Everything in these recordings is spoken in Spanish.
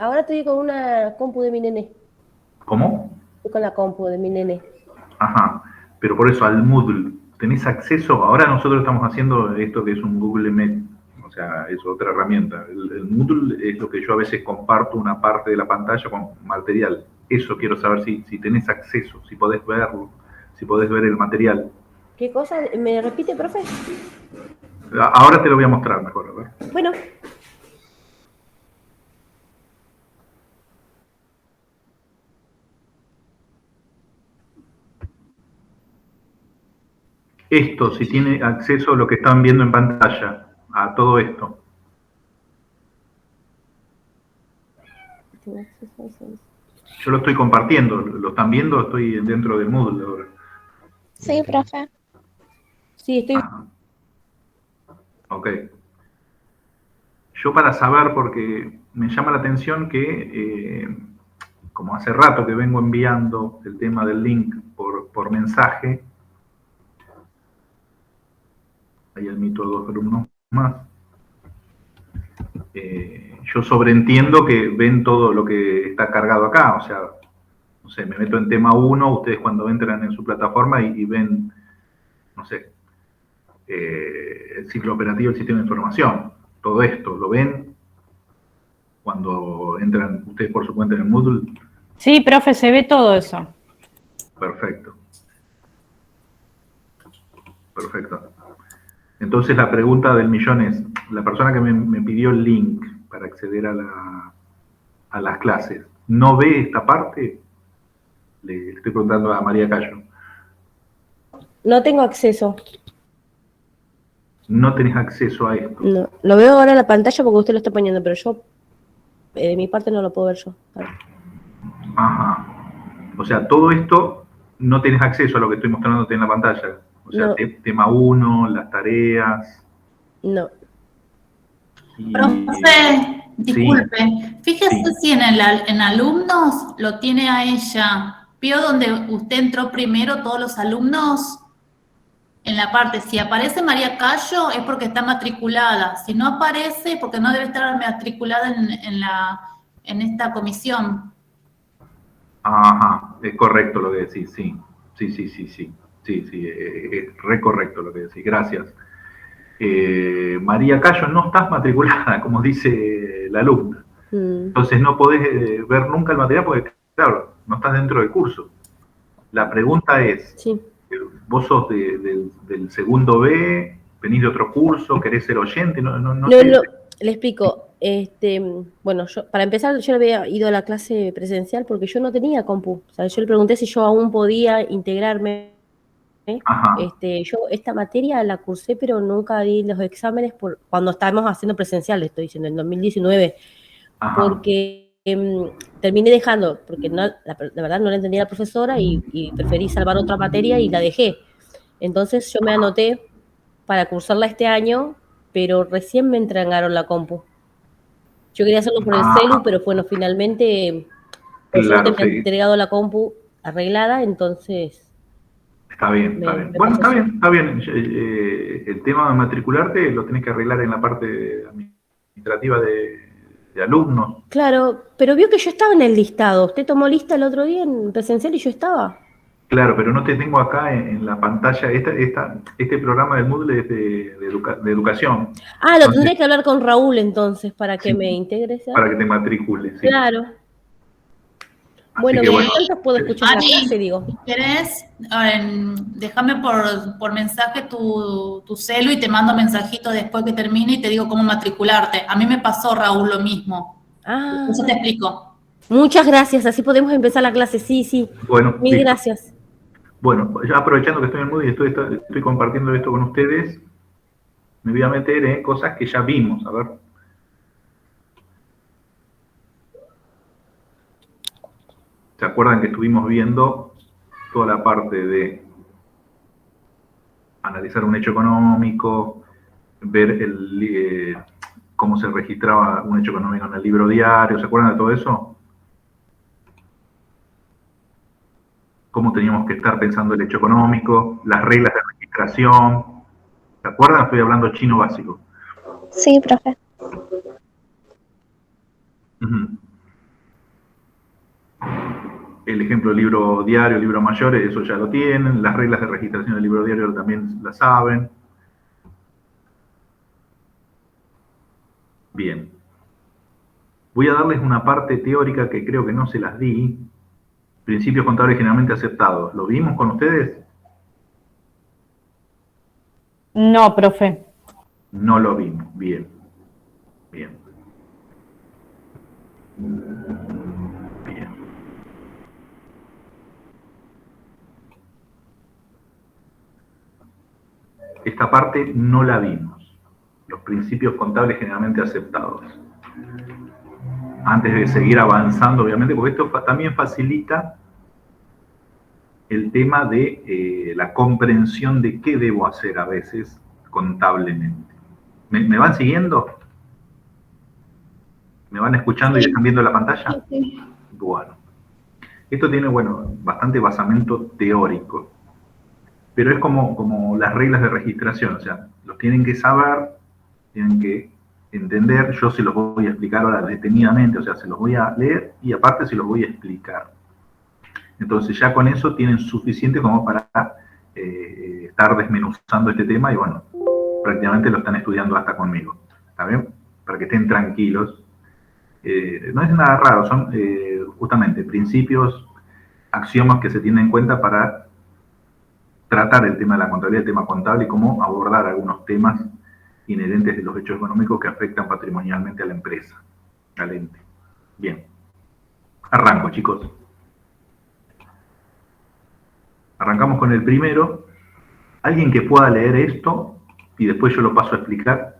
Ahora estoy con una compu de mi nene. ¿Cómo? Estoy con la compu de mi nene. Ajá, pero por eso al Moodle, ¿tenés acceso? Ahora nosotros estamos haciendo esto que es un Google Meet, o sea, es otra herramienta. El Moodle es lo que yo a veces comparto una parte de la pantalla con material. Eso quiero saber si tenés acceso, si podés verlo, si podés ver el material. ¿Qué cosa? ¿Me repite, profe? Ahora te lo voy a mostrar mejor, a ver. Bueno, Esto, si tiene acceso a lo que están viendo en pantalla, a todo esto. Yo lo estoy compartiendo, lo están viendo, estoy dentro del Moodle ahora. Sí, profe. sí, estoy. Ajá, ok. Yo para saber, porque me llama la atención que, como hace rato que vengo enviando el tema del link por mensaje, ahí admito a 2 alumnos más, yo sobreentiendo que ven todo lo que está cargado acá, o sea, no sé, me meto en tema 1, ustedes cuando entran en su plataforma y ven, no sé, el ciclo operativo, el sistema de información, todo esto, ¿lo ven cuando entran ustedes por su cuenta en el Moodle? Sí, profe, se ve todo eso. Perfecto. Perfecto. Entonces la pregunta del millón es, la persona que me pidió el link para acceder a las clases, ¿no ve esta parte? Le estoy preguntando a María Cayo. No tengo acceso. No tenés acceso a esto. No, lo veo ahora en la pantalla porque usted lo está poniendo, pero yo, de mi parte, no lo puedo ver yo. Ajá. O sea, todo esto no tenés acceso a lo que estoy mostrándote en la pantalla. O sea, No, tema 1, las tareas. no. Y, Profe, sí, disculpe, fíjese sí. si en alumnos lo tiene a ella. ¿Vio donde usted entró primero todos los alumnos? En la parte, si aparece María Cayo es porque está matriculada. Si no aparece, porque no debe estar matriculada en esta comisión. Ajá, es correcto lo que decís, sí. Sí, sí, sí, sí. Sí, sí, es re correcto lo que decís. Gracias. María Cayo, no estás matriculada, como dice la alumna. Entonces no podés ver nunca el material porque, claro, no estás dentro del curso. La pregunta es, Sí. ¿vos sos del segundo B? ¿Venís de otro curso? ¿Querés ser oyente? No No, sé. no, le explico. Bueno, yo, para empezar, yo había ido a la clase presencial porque yo no tenía compu. O sea, yo le pregunté si yo aún podía integrarme. Ajá. Yo esta materia la cursé, pero nunca di los exámenes cuando estábamos haciendo presencial, estoy diciendo, en 2019, Ajá. porque terminé dejando, porque no, la verdad no la entendía la profesora y preferí salvar otra materia y la dejé. Entonces yo me anoté para cursarla este año, pero recién me entregaron la compu. Yo quería hacerlo por el celu, Ajá. pero bueno, finalmente, por suerte Claro, me han sí. entregado la compu arreglada, entonces Está bien, está bien. me Bueno, pasó está así. bien, está bien. El tema de matricularte lo tenés que arreglar en la parte administrativa de alumnos. Claro, pero vio que yo estaba en el listado. Usted tomó lista el otro día en presencial y yo estaba. Claro, pero no te tengo acá en la pantalla. Este programa del Moodle es de educación. Ah, lo Entonces, tendría que hablar con Raúl entonces para que sí, me integre. ¿Ya? para que te matricules, sí. Claro. Así Bueno, que bueno. mientras tanto puedo escuchar la clase, Mari, digo. si querés, déjame por mensaje tu celu y te mando mensajito después que termine y te digo cómo matricularte. A mí me pasó, Raúl, lo mismo. Ah, Eso te explico. muchas gracias. Así podemos empezar la clase. Sí, sí. Bueno, Mil listo. gracias. Bueno, ya aprovechando que estoy en el Moodle y estoy compartiendo esto con ustedes, me voy a meter en cosas que ya vimos. A ver. ¿Se acuerdan que estuvimos viendo toda la parte de analizar un hecho económico, ver cómo se registraba un hecho económico en el libro diario? ¿Se acuerdan de todo eso? Cómo teníamos que estar pensando el hecho económico, las reglas de registración. ¿Se acuerdan? Estoy hablando chino básico. Sí, profe. Ujú. El ejemplo del libro diario, libro mayor, eso ya lo tienen. Las reglas de registración del libro diario también las saben. Bien. Voy a darles una parte teórica que creo que no se las di. Principios contables generalmente aceptados. ¿Lo vimos con ustedes? No, profe. No lo vimos. Bien. Bien. Bien. Esta parte no la vimos. Los principios contables generalmente aceptados. Antes de seguir avanzando, obviamente, porque esto también facilita el tema de la comprensión de qué debo hacer a veces contablemente. ¿Me van siguiendo? ¿Me van escuchando y están viendo la pantalla? Sí. Bueno. Esto tiene, bueno, bastante basamento teórico, pero es como las reglas de registración, o sea, los tienen que saber, tienen que entender. Yo se los voy a explicar ahora detenidamente, o sea, se los voy a leer y aparte se los voy a explicar. Entonces ya con eso tienen suficiente como para estar desmenuzando este tema y bueno, prácticamente lo están estudiando hasta conmigo, ¿está bien? Para que estén tranquilos. No es nada raro, son justamente principios, axiomas que se tienen en cuenta para tratar el tema de la contabilidad, el tema contable y cómo abordar algunos temas inherentes de los hechos económicos que afectan patrimonialmente a la empresa, al ente. Bien, arranco, chicos. Arrancamos con el primero. ¿Alguien que pueda leer esto y después yo lo paso a explicar?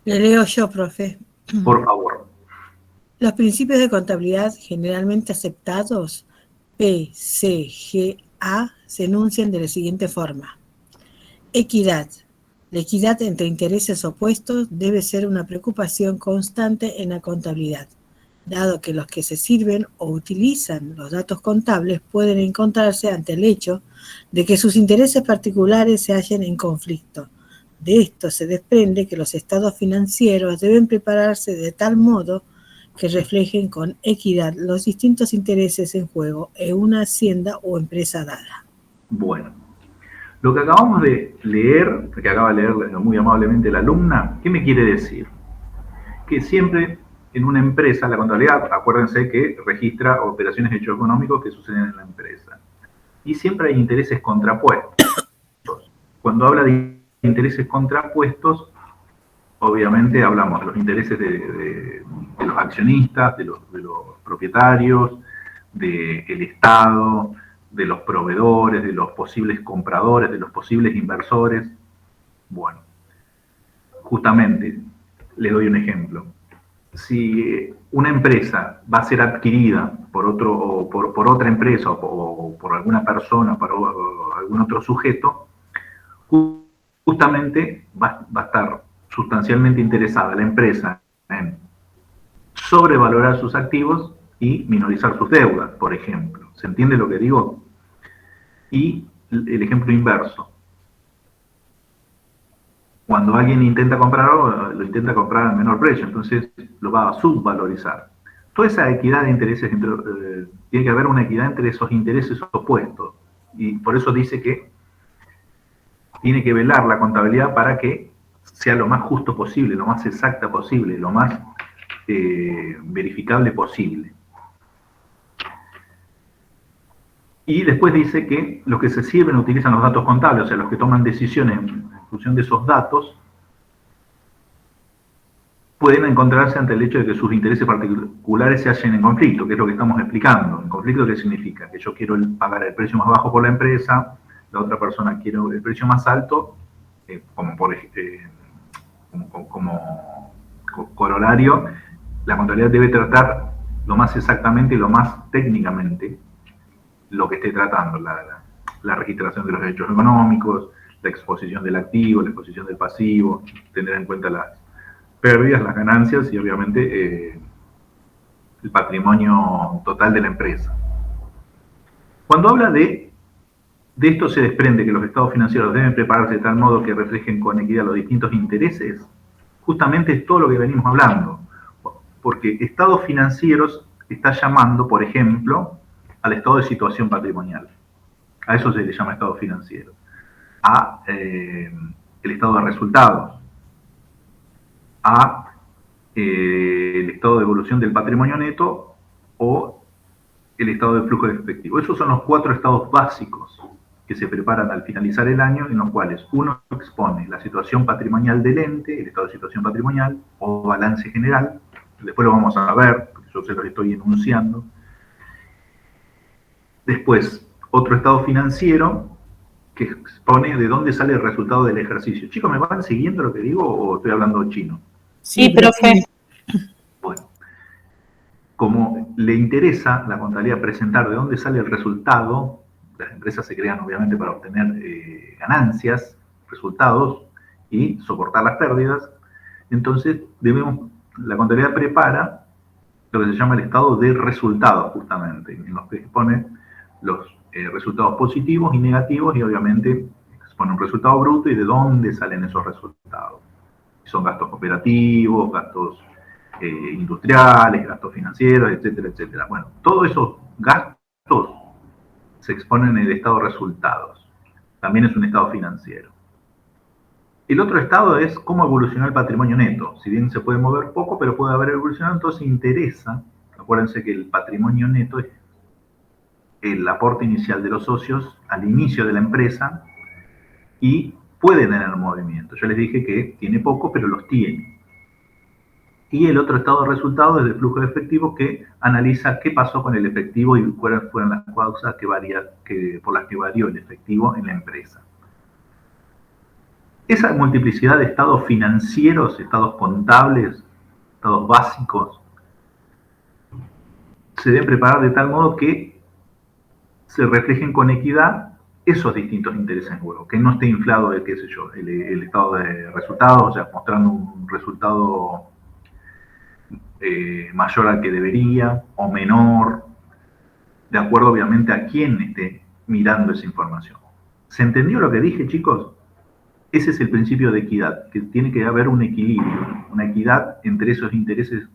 Le leo yo, profe. Por favor. Los principios de contabilidad generalmente aceptados, PCGA, se enuncian de la siguiente forma. Equidad. La equidad entre intereses opuestos debe ser una preocupación constante en la contabilidad, dado que los que se sirven o utilizan los datos contables pueden encontrarse ante el hecho de que sus intereses particulares se hallen en conflicto. De esto se desprende que los estados financieros deben prepararse de tal modo que reflejen con equidad los distintos intereses en juego en una hacienda o empresa dada. Bueno, lo que acabamos de leer, que acaba de leer muy amablemente la alumna, ¿qué me quiere decir? Que siempre en una empresa, la contabilidad, acuérdense que registra operaciones de hechos económicos que suceden en la empresa. Y siempre hay intereses contrapuestos. Cuando habla de intereses contrapuestos, obviamente hablamos de los intereses de los accionistas, de los propietarios, del Estado, de los proveedores, de los posibles compradores, de los posibles inversores. Bueno, justamente, les doy un ejemplo. Si una empresa va a ser adquirida por otra empresa o por alguna persona, por algún otro sujeto, justamente va a estar sustancialmente interesada la empresa en sobrevalorar sus activos y minorizar sus deudas, por ejemplo. ¿Se entiende lo que digo? Y el ejemplo inverso. Cuando alguien intenta comprarlo, lo intenta comprar al menor precio, entonces lo va a subvalorizar. Toda esa equidad de intereses, tiene que haber una equidad entre esos intereses opuestos. Y por eso dice que tiene que velar la contabilidad para que sea lo más justo posible, lo más exacta posible, lo más verificable posible. Y después dice que los que se sirven utilizan los datos contables, o sea, los que toman decisiones en función de esos datos, pueden encontrarse ante el hecho de que sus intereses particulares se hallen en conflicto, que es lo que estamos explicando. ¿En conflicto qué significa? Que yo quiero pagar el precio más bajo por la empresa, la otra persona quiere el precio más alto, como corolario, la contabilidad debe tratar lo más exactamente y lo más técnicamente lo que esté tratando, la registración de los hechos económicos, la exposición del activo, la exposición del pasivo, tener en cuenta las pérdidas, las ganancias y obviamente el patrimonio total de la empresa. Cuando habla de esto se desprende que los estados financieros deben prepararse de tal modo que reflejen con equidad los distintos intereses, justamente es todo lo que venimos hablando. Porque estados financieros está llamando, por ejemplo, al estado de situación patrimonial. A eso se le llama estado financiero. A el estado de resultados. A el estado de evolución del patrimonio neto o el estado de flujo de efectivo. Esos son los 4 estados básicos que se preparan al finalizar el año, en los cuales uno expone la situación patrimonial del ente, el estado de situación patrimonial o balance general. Después lo vamos a ver, porque yo se los estoy enunciando. Después, otro estado financiero que expone de dónde sale el resultado del ejercicio. Chicos, ¿me van siguiendo lo que digo o estoy hablando chino? Sí, profe. Bueno, como le interesa la contabilidad presentar de dónde sale el resultado, las empresas se crean obviamente para obtener ganancias, resultados y soportar las pérdidas, entonces la contabilidad prepara lo que se llama el estado de resultados, justamente, en los que expone los resultados positivos y negativos y obviamente expone un resultado bruto y de dónde salen esos resultados. Son gastos operativos, gastos industriales, gastos financieros, etcétera, etcétera. Bueno, todos esos gastos se exponen en el estado de resultados. También es un estado financiero. El otro estado es cómo evolucionó el patrimonio neto. Si bien se puede mover poco, pero puede haber evolucionado, entonces interesa. Acuérdense que el patrimonio neto es el aporte inicial de los socios al inicio de la empresa y puede tener movimiento. Yo les dije que tiene poco, pero los tiene. Y el otro estado de resultados es el flujo de efectivo, que analiza qué pasó con el efectivo y cuáles fueron las causas por las que varió el efectivo en la empresa. Esa multiplicidad de estados financieros, estados contables, estados básicos, se deben preparar de tal modo que se reflejen con equidad esos distintos intereses en juego, que no esté inflado de, qué sé yo, el estado de resultados, o sea, mostrando un resultado mayor al que debería o menor, de acuerdo obviamente a quién esté mirando esa información. ¿Se entendió lo que dije, chicos? Ese es el principio de equidad, que tiene que haber un equilibrio, una equidad entre esos intereses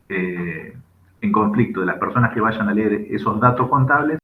en conflicto de las personas que vayan a leer esos datos contables.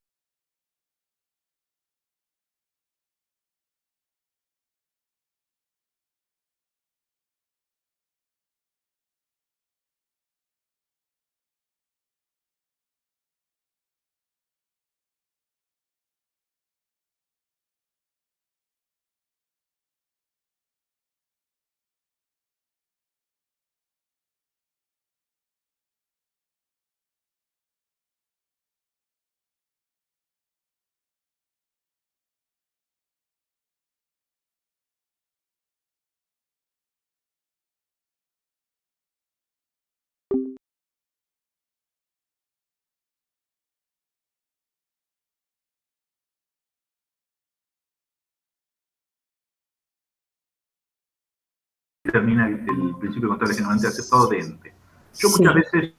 Termina el principio contable generalmente aceptado de ente. Yo muchas veces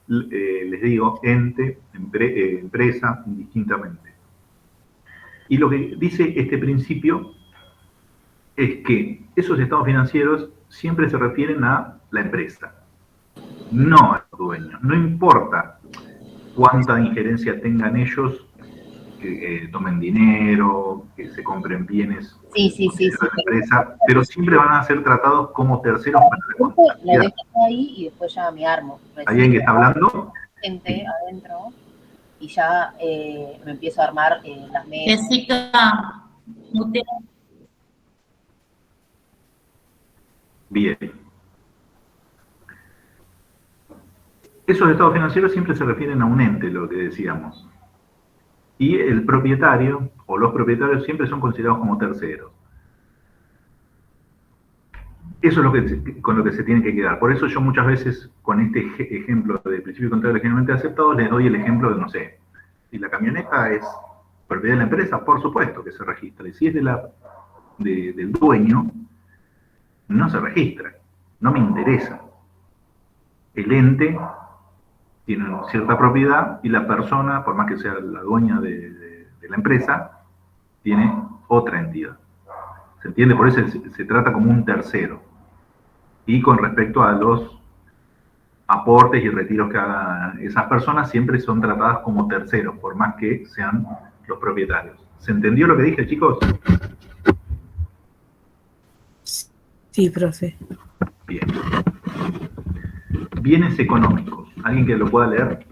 les digo ente, empresa, indistintamente. Y lo que dice este principio es que esos estados financieros siempre se refieren a la empresa, no a los dueños. No importa cuánta injerencia tengan ellos, que tomen dinero, que se compren bienes Sí. de la empresa, pero siempre van a ser tratados como terceros para la Lo contabilidad. dejo ahí y después ya me armo. ¿Hay alguien que está hablando? Gente adentro y ya me empiezo a armar las mesas. Jessica, mutea. Bien. Esos estados financieros siempre se refieren a un ente, lo que decíamos. Y el propietario, o los propietarios, siempre son considerados como terceros. Eso es lo con lo que se tiene que quedar. Por eso yo muchas veces, con este ejemplo de principio contable generalmente aceptado, les doy el ejemplo de, no sé, si la camioneta es propiedad de la empresa, por supuesto que se registra. Y si es del dueño, no se registra. No me interesa. El ente tiene cierta propiedad y la persona, por más que sea la dueña de la empresa, tiene otra entidad. ¿Se entiende? Por eso se trata como un tercero. Y con respecto a los aportes y retiros que hagan esas personas, siempre son tratadas como terceros, por más que sean los propietarios. ¿Se entendió lo que dije, chicos? Sí, profe. Bien. Bienes económicos. ¿Alguien que lo pueda leer?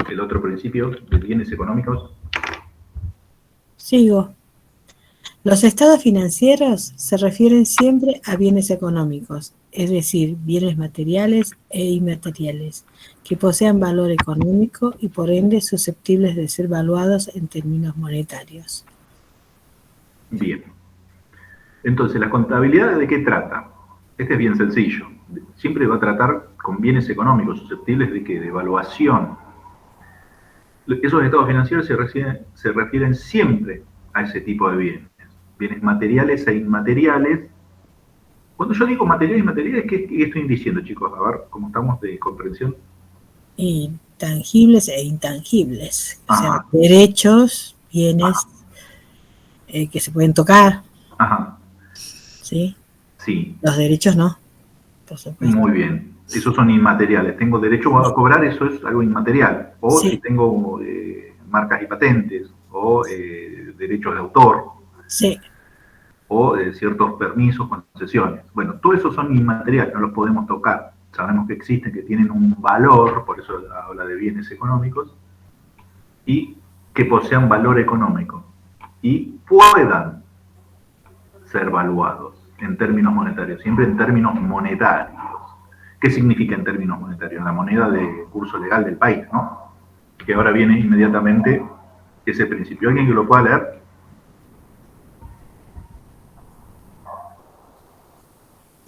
El otro principio de bienes económicos. Sigo. Los estados financieros se refieren siempre a bienes económicos, es decir, bienes materiales e inmateriales, que posean valor económico y por ende susceptibles de ser valuados en términos monetarios. Bien. Entonces, ¿la contabilidad de qué trata? Este es bien sencillo. Siempre va a tratar con bienes económicos susceptibles de ¿qué? De evaluación. Esos estados financieros se refieren siempre a ese tipo de bienes. Bienes materiales e inmateriales. Cuando yo digo materiales e inmateriales, ¿qué estoy diciendo, chicos? A ver, ¿cómo estamos de comprensión? Y tangibles e intangibles, o sea, Ajá. derechos, bienes que se pueden tocar, Ajá. ¿sí? Sí. Los derechos no, por supuesto. Muy bien. Esos son inmateriales. Tengo derecho a cobrar, eso es algo inmaterial. O Sí. si tengo marcas y patentes, o derechos de autor, Sí, o ciertos permisos, concesiones. Bueno, todo eso son inmateriales, no los podemos tocar. Sabemos que existen, que tienen un valor, por eso habla de bienes económicos, y que posean valor económico y puedan ser valuados en términos monetarios, siempre en términos monetarios. ¿Qué significa en términos monetarios? La moneda de curso legal del país, ¿no? Que ahora viene inmediatamente ese principio. ¿Alguien que lo pueda leer?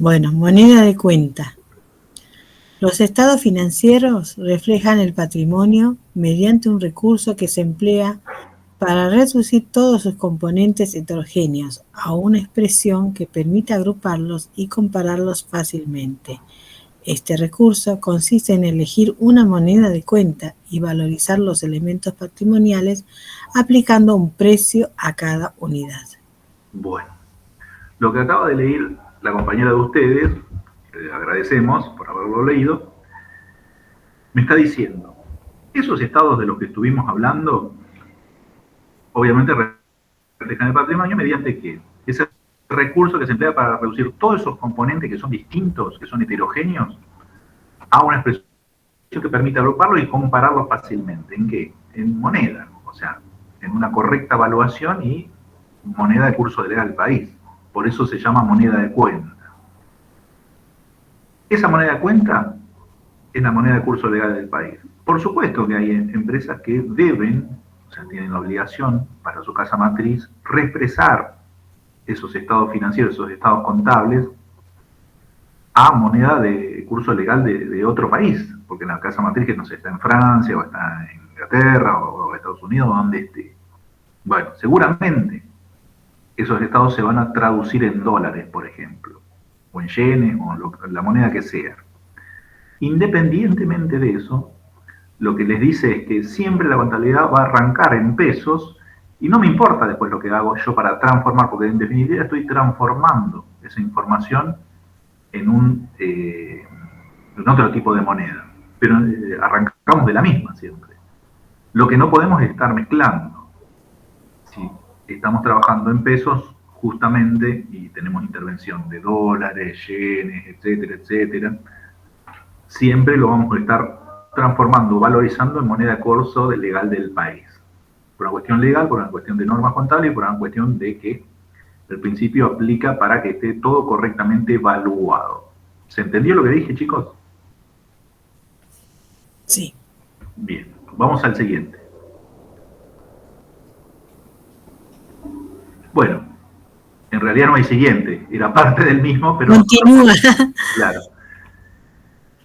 bueno, moneda de cuenta. Los estados financieros reflejan el patrimonio mediante un recurso que se emplea para reducir todos sus componentes heterogéneos a una expresión que permita agruparlos y compararlos fácilmente. Este recurso consiste en elegir una moneda de cuenta y valorizar los elementos patrimoniales aplicando un precio a cada unidad. Bueno, lo que acaba de leer la compañera de ustedes, que le agradecemos por haberlo leído, me está diciendo, esos estados de los que estuvimos hablando, obviamente reflejan el patrimonio mediante ¿qué? Ese recurso que se emplea para reducir todos esos componentes que son distintos, que son heterogéneos, a una expresión que permite agruparlos y compararlos fácilmente. ¿En qué? En moneda, o sea, en una correcta evaluación y moneda de curso legal del país. Por eso se llama moneda de cuenta. Esa moneda de cuenta es la moneda de curso legal del país. Por supuesto que hay empresas que deben, o sea, tienen la obligación para su casa matriz, reexpresar esos estados financieros, esos estados contables, a moneda de curso legal de otro país, porque la casa matriz que no sé, está en Francia, o está en Inglaterra, o Estados Unidos, o donde esté. Bueno, seguramente esos estados se van a traducir en dólares, por ejemplo, o en yenes, o la moneda que sea. Independientemente de eso, lo que les dice es que siempre la contabilidad va a arrancar en pesos y no me importa después lo que hago yo para transformar, porque en definitiva estoy transformando esa información en otro tipo de moneda. Pero arrancamos de la misma siempre. Lo que no podemos es estar mezclando. Si estamos trabajando en pesos, justamente, y tenemos intervención de dólares, yenes, etcétera, etcétera, siempre lo vamos a estar transformando, valorizando en moneda curso legal del país. Por una cuestión legal, por una cuestión de normas contables y por una cuestión de que el principio aplica para que esté todo correctamente evaluado. ¿Se entendió lo que dije, chicos? Sí. Bien, vamos al siguiente. Bueno, en realidad no hay siguiente, era parte del mismo, pero... Continúa. Claro.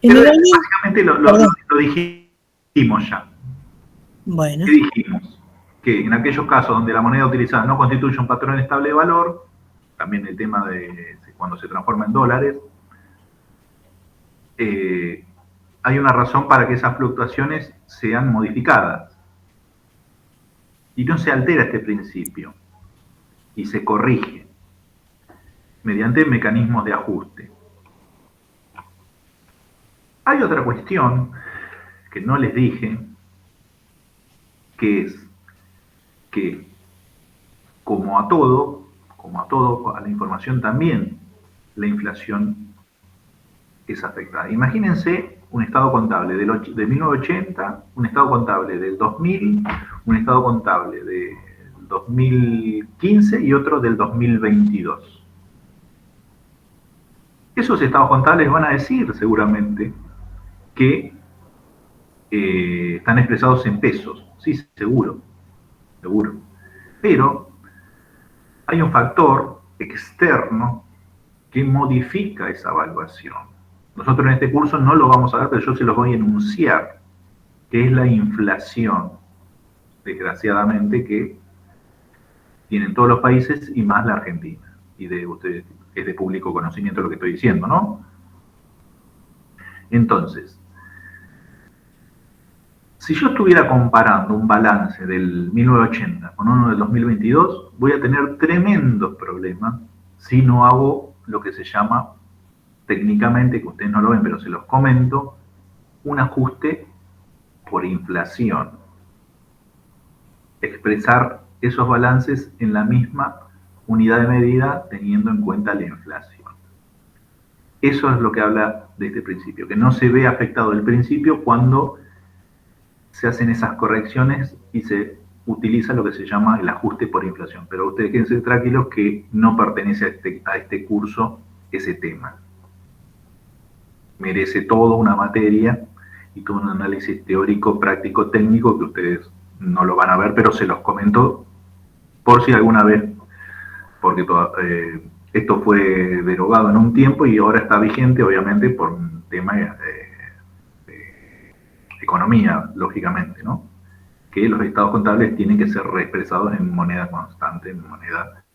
Pero básicamente lo dijimos ya. Bueno. ¿Qué dijimos? Que en aquellos casos donde la moneda utilizada no constituye un patrón estable de valor, también el tema de cuando se transforma en dólares, hay una razón para que esas fluctuaciones sean modificadas. Y no se altera este principio, y se corrige mediante mecanismos de ajuste. Hay otra cuestión que no les dije, que es que como a todo, a la información también, la inflación es afectada. Imagínense un estado contable de 1980, un estado contable del 2000, un estado contable del 2015 y otro del 2022. Esos estados contables van a decir seguramente que están expresados en pesos. Sí, seguro. Pero hay un factor externo que modifica esa evaluación. Nosotros en este curso no lo vamos a ver, pero yo se los voy a enunciar, que es la inflación, desgraciadamente, que tienen todos los países y más la Argentina. Y de ustedes es de público conocimiento lo que estoy diciendo, ¿no? Entonces, si yo estuviera comparando un balance del 1980 con uno del 2022, voy a tener tremendos problemas si no hago lo que se llama, técnicamente, que ustedes no lo ven, pero se los comento, un ajuste por inflación. Expresar esos balances en la misma unidad de medida teniendo en cuenta la inflación. Eso es lo que habla de este principio, que no se ve afectado el principio cuando se hacen esas correcciones y se utiliza lo que se llama el ajuste por inflación. Pero ustedes quédense tranquilos que no pertenece a este curso ese tema. Merece toda una materia y todo un análisis teórico, práctico, técnico que ustedes no lo van a ver, pero se los comento por si alguna vez, porque esto fue derogado en un tiempo y ahora está vigente, obviamente, por un tema de economía, lógicamente, ¿no? Que los estados contables tienen que ser reexpresados en moneda constante, en moneda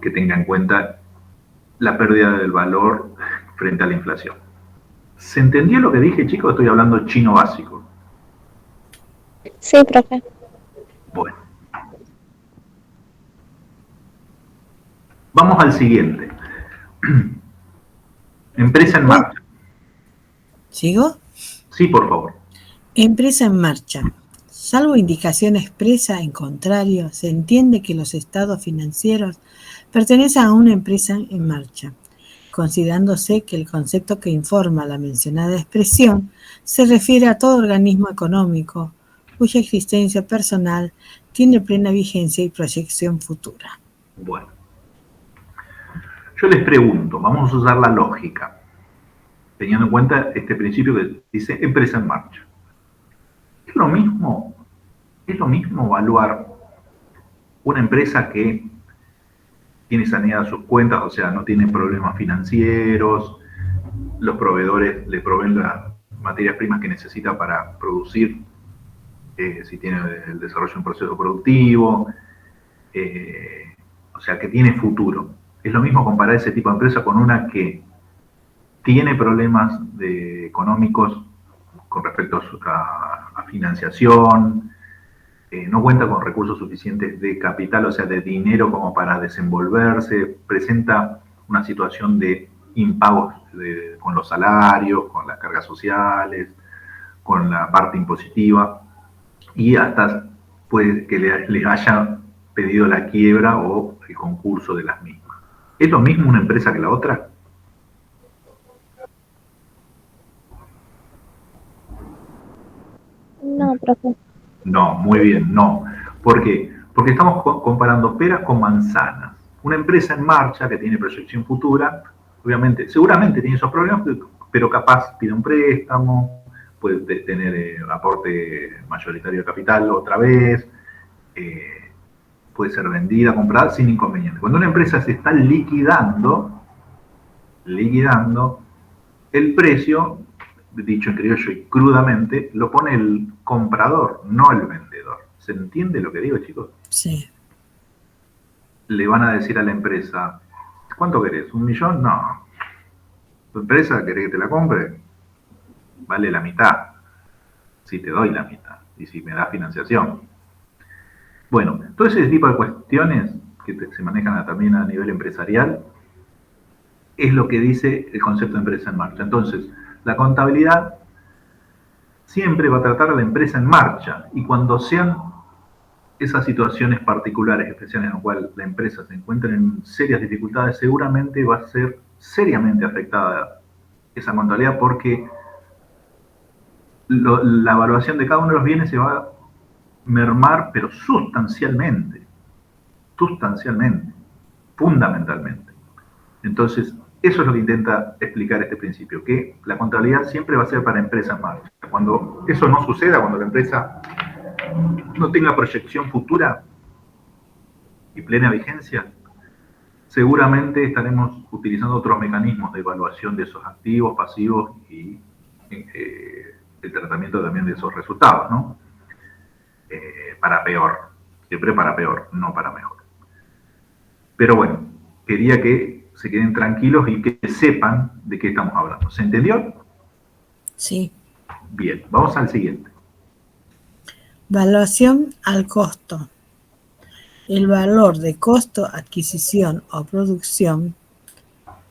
que tenga en cuenta la pérdida del valor frente a la inflación. ¿Se entendió lo que dije, chicos? Estoy hablando chino básico. Sí, profe. Bueno. Vamos al siguiente. Empresa en marcha. ¿Sigo? Sí, por favor. Empresa en marcha. Salvo indicación expresa en contrario, se entiende que los estados financieros pertenecen a una empresa en marcha, considerándose que el concepto que informa la mencionada expresión se refiere a todo organismo económico cuya existencia personal tiene plena vigencia y proyección futura. Bueno. Yo les pregunto, vamos a usar la lógica, teniendo en cuenta este principio que dice empresa en marcha. ¿Es lo mismo evaluar una empresa que tiene saneadas sus cuentas, o sea, no tiene problemas financieros, los proveedores le proveen las materias primas que necesita para producir, si tiene el desarrollo de un proceso productivo, o sea, que tiene futuro? Es lo mismo comparar ese tipo de empresa con una que tiene problemas económicos con respecto a financiación, no cuenta con recursos suficientes de capital, o sea, de dinero como para desenvolverse, presenta una situación de impagos con los salarios, con las cargas sociales, con la parte impositiva, y hasta puede que les haya pedido la quiebra o el concurso de las mismas. ¿Es lo mismo una empresa que la otra? No, profe. No, muy bien, no. ¿Por qué? Porque estamos comparando peras con manzanas. Una empresa en marcha que tiene proyección futura, obviamente, seguramente tiene esos problemas, pero capaz pide un préstamo, puede tener aporte mayoritario de capital otra vez, puede ser vendida, comprada sin inconveniente. Cuando una empresa se está liquidando, el precio, dicho en criollo y crudamente, lo pone el comprador, no el vendedor. ¿Se entiende lo que digo, chicos? Sí. Le van a decir a la empresa, ¿cuánto querés? ¿1 millón? No. ¿Tu empresa querés que te la compre? Vale la mitad. Si te doy la mitad. Y si me das financiación. Bueno, todo ese tipo de cuestiones que se manejan también a nivel empresarial es lo que dice el concepto de empresa en marcha. Entonces, La contabilidad siempre va a tratar a la empresa en marcha, y cuando sean esas situaciones particulares, especiales en las cuales la empresa se encuentra en serias dificultades, seguramente va a ser seriamente afectada esa contabilidad, porque la evaluación de cada uno de los bienes se va a mermar, pero sustancialmente, fundamentalmente. Entonces, eso es lo que intenta explicar este principio, que la contabilidad siempre va a ser para empresas en marcha. Cuando eso no suceda, cuando la empresa no tenga proyección futura y plena vigencia, seguramente estaremos utilizando otros mecanismos de evaluación de esos activos, pasivos y el tratamiento también de esos resultados, ¿no? Para peor, siempre para peor, no para mejor. Pero bueno, quería que se queden tranquilos y que sepan de qué estamos hablando. ¿Se entendió? Sí. Bien, vamos al siguiente. Valuación al costo. El valor de costo, adquisición o producción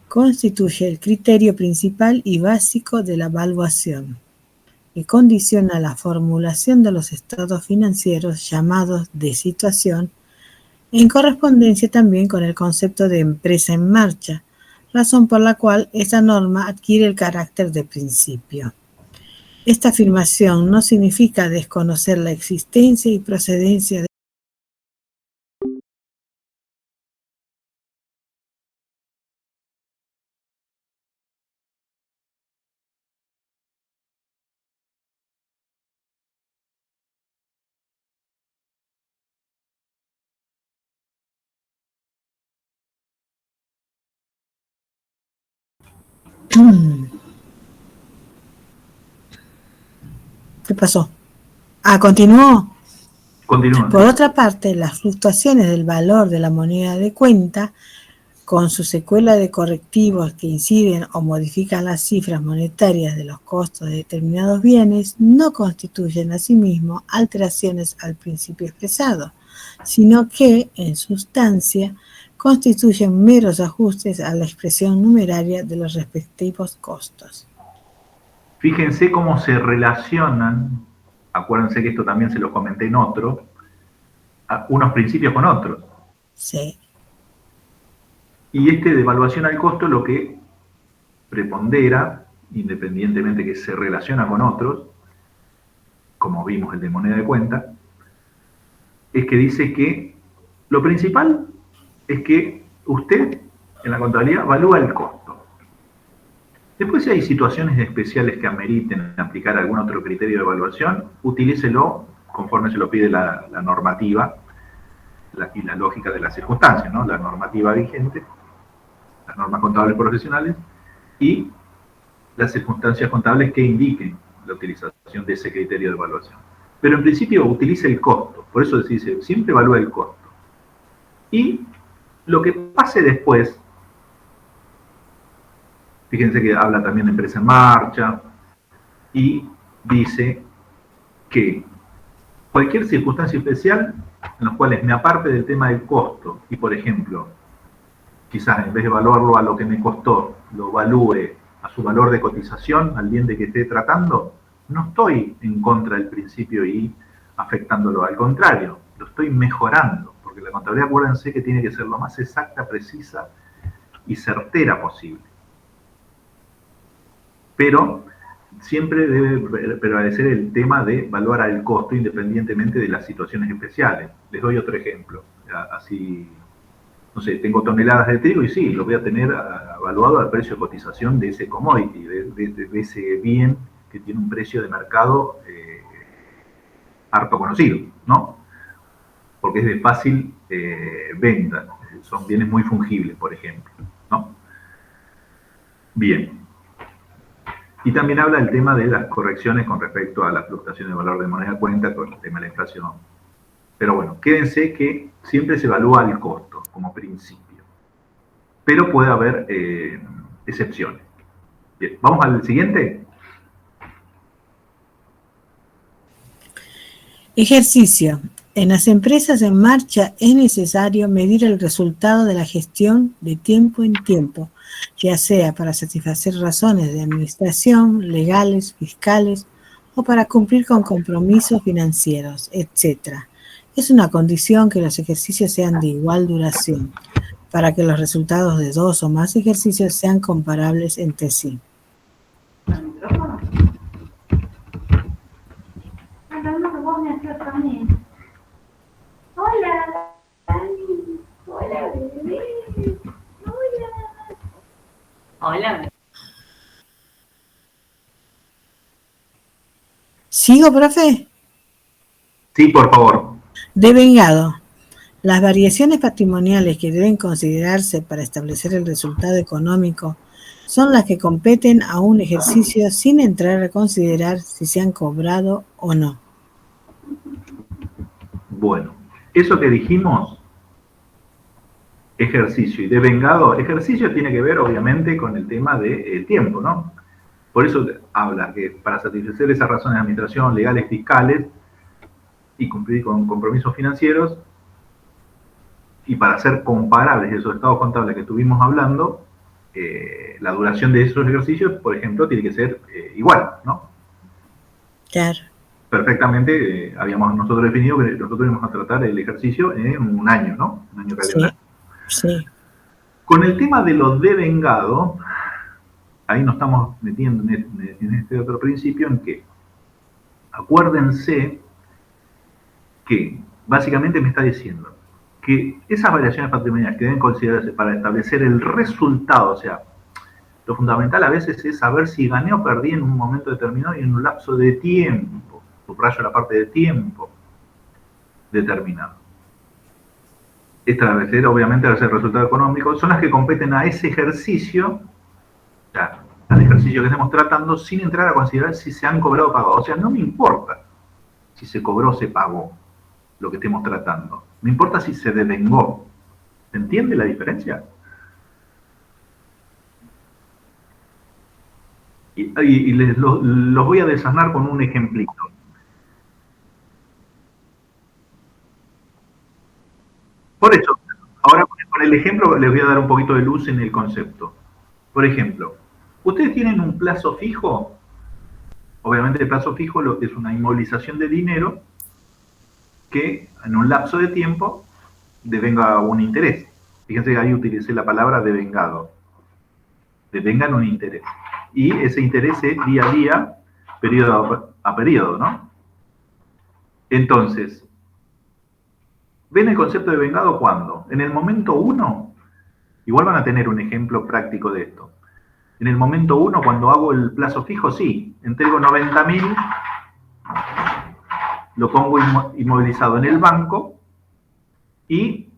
constituye el criterio principal y básico de la valuación, que condiciona la formulación de los estados financieros llamados de situación, en correspondencia también con el concepto de empresa en marcha, razón por la cual esta norma adquiere el carácter de principio. Esta afirmación no significa desconocer la existencia y procedencia de ¿Qué pasó? Continuó. Continúa. Por otra parte, las fluctuaciones del valor de la moneda de cuenta, con su secuela de correctivos que inciden o modifican las cifras monetarias de los costos de determinados bienes, no constituyen asimismo alteraciones al principio expresado, sino que, en sustancia, constituyen meros ajustes a la expresión numeraria de los respectivos costos. Fíjense cómo se relacionan, acuérdense que esto también se lo comenté en otro, unos principios con otros. Sí. Y de evaluación al costo lo que prepondera, independientemente que se relaciona con otros, como vimos el de moneda de cuenta, es que dice que lo principal es que usted en la contabilidad evalúa el costo. Después, si hay situaciones especiales que ameriten aplicar algún otro criterio de evaluación, utilícelo conforme se lo pide la normativa y la lógica de las circunstancias, ¿no? La normativa vigente, las normas contables profesionales y las circunstancias contables que indiquen la utilización de ese criterio de evaluación. Pero en principio utilice el costo, por eso se dice, siempre evalúa el costo. Y lo que pase después, fíjense que habla también de empresa en marcha y dice que cualquier circunstancia especial en las cuales me aparte del tema del costo y, por ejemplo, quizás en vez de evaluarlo a lo que me costó, lo evalúe a su valor de cotización, al bien de que esté tratando, no estoy en contra del principio y afectándolo, al contrario, lo estoy mejorando, porque la contabilidad, acuérdense que tiene que ser lo más exacta, precisa y certera posible. Pero siempre debe prevalecer el tema de evaluar al costo independientemente de las situaciones especiales. Les doy otro ejemplo, así, no sé, tengo toneladas de trigo y sí, lo voy a tener evaluado al precio de cotización de ese commodity, de ese bien que tiene un precio de mercado harto conocido, ¿no? Porque es de fácil venta, son bienes muy fungibles, por ejemplo, ¿no? Bien. Y también habla del tema de las correcciones con respecto a la fluctuación de valor de moneda cuenta con el tema de la inflación. Pero bueno, quédense que siempre se evalúa el costo como principio. Pero puede haber excepciones. Bien, ¿vamos al siguiente? Ejercicio. En las empresas en marcha es necesario medir el resultado de la gestión de tiempo en tiempo, ya sea para satisfacer razones de administración, legales, fiscales o para cumplir con compromisos financieros, etc. Es una condición que los ejercicios sean de igual duración, para que los resultados de 2 o más ejercicios sean comparables entre sí. Hola, Dani. Hola, bebé. Hola. Hola. ¿Sigo, profe? Sí, por favor. Devengado. Las variaciones patrimoniales que deben considerarse para establecer el resultado económico son las que competen a un ejercicio sin entrar a considerar si se han cobrado o no. Bueno, eso que dijimos, ejercicio y devengado, ejercicio tiene que ver obviamente con el tema de tiempo, ¿no? Por eso habla que para satisfacer esas razones de administración, legales, fiscales y cumplir con compromisos financieros y para ser comparables esos estados contables que estuvimos hablando, la duración de esos ejercicios, por ejemplo, tiene que ser igual, ¿no? Claro. Perfectamente, habíamos nosotros definido que nosotros íbamos a tratar el ejercicio en un año, ¿no? Un año calendario. Sí. Con el tema de los devengados, ahí nos estamos metiendo en este otro principio en que, acuérdense que básicamente me está diciendo que esas variaciones patrimoniales que deben considerarse para establecer el resultado, o sea, lo fundamental a veces es saber si gané o perdí en un momento determinado y en un lapso de tiempo. Subrayo la parte de tiempo determinado. Establecer, obviamente, el resultado económico son las que competen a ese ejercicio, o sea, al ejercicio que estemos tratando, sin entrar a considerar si se han cobrado o pagado. O sea, no me importa si se cobró o se pagó lo que estemos tratando. Me importa si se devengó. ¿Se entiende la diferencia? Y los voy a desasnar con un ejemplito. Por eso, ahora con el ejemplo les voy a dar un poquito de luz en el concepto. Por ejemplo, ustedes tienen un plazo fijo. Obviamente el plazo fijo es una inmovilización de dinero que en un lapso de tiempo devenga un interés. Fíjense que ahí utilicé la palabra devengado. Devengan un interés. Y ese interés es día a día, periodo a periodo, ¿no? Entonces, ¿ven el concepto de devengado cuándo? En el momento 1, igual van a tener un ejemplo práctico de esto. En el momento 1, cuando hago el plazo fijo, sí, entrego 90.000, lo pongo inmovilizado en el banco y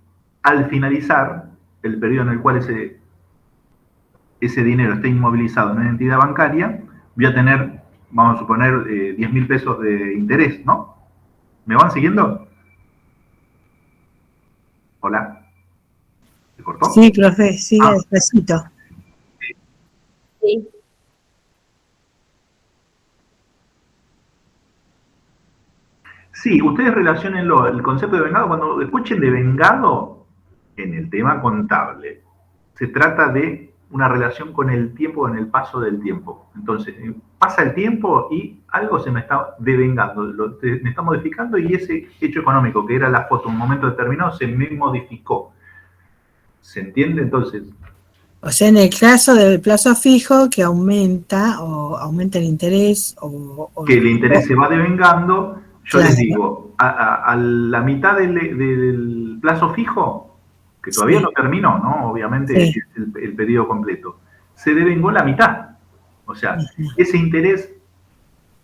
al finalizar el periodo en el cual ese dinero esté inmovilizado en una entidad bancaria, voy a tener, vamos a suponer, 10.000 pesos de interés, ¿no? ¿Me van siguiendo? ¿Hola? ¿Se cortó? Sí, profe, siga despacito. Sí. Sí, ustedes relacionenlo, el concepto de devengado, cuando escuchen devengado en el tema contable, se trata de una relación con el tiempo, con el paso del tiempo. Entonces, pasa el tiempo y algo se me está devengando, me está modificando y ese hecho económico que era la foto en un momento determinado se me modificó. ¿Se entiende? Entonces... O sea, en el caso del plazo fijo que aumenta o aumenta el interés o que el interés se va devengando, yo claro. Les digo, a la mitad del plazo fijo, que todavía no terminó, ¿no? Obviamente es el periodo completo, se devengó la mitad. O sea, ese interés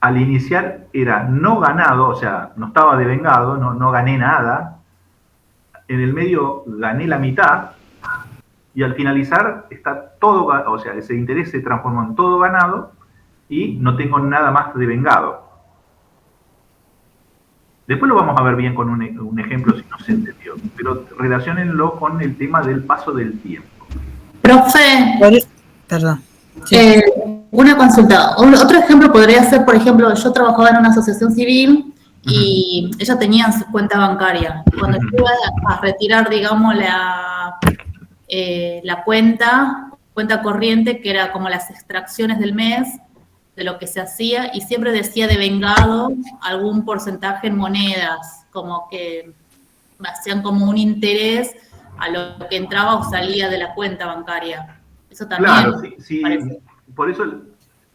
al iniciar era no ganado, o sea, no estaba devengado, no gané nada. En el medio gané la mitad y al finalizar está todo, o sea, ese interés se transformó en todo ganado y no tengo nada más devengado. Después lo vamos a ver bien con un ejemplo si no se entendió, pero relaciónenlo con el tema del paso del tiempo. Profe. Perdón. Sí. Una consulta. Otro ejemplo podría ser, por ejemplo, yo trabajaba en una asociación civil y ellos tenían su cuenta bancaria. Cuando yo iba a retirar, digamos, la cuenta cuenta corriente, que era como las extracciones del mes, de lo que se hacía, y siempre decía devengado algún porcentaje en monedas, como que hacían como un interés a lo que entraba o salía de la cuenta bancaria. Eso también. Claro, sí, parece. por eso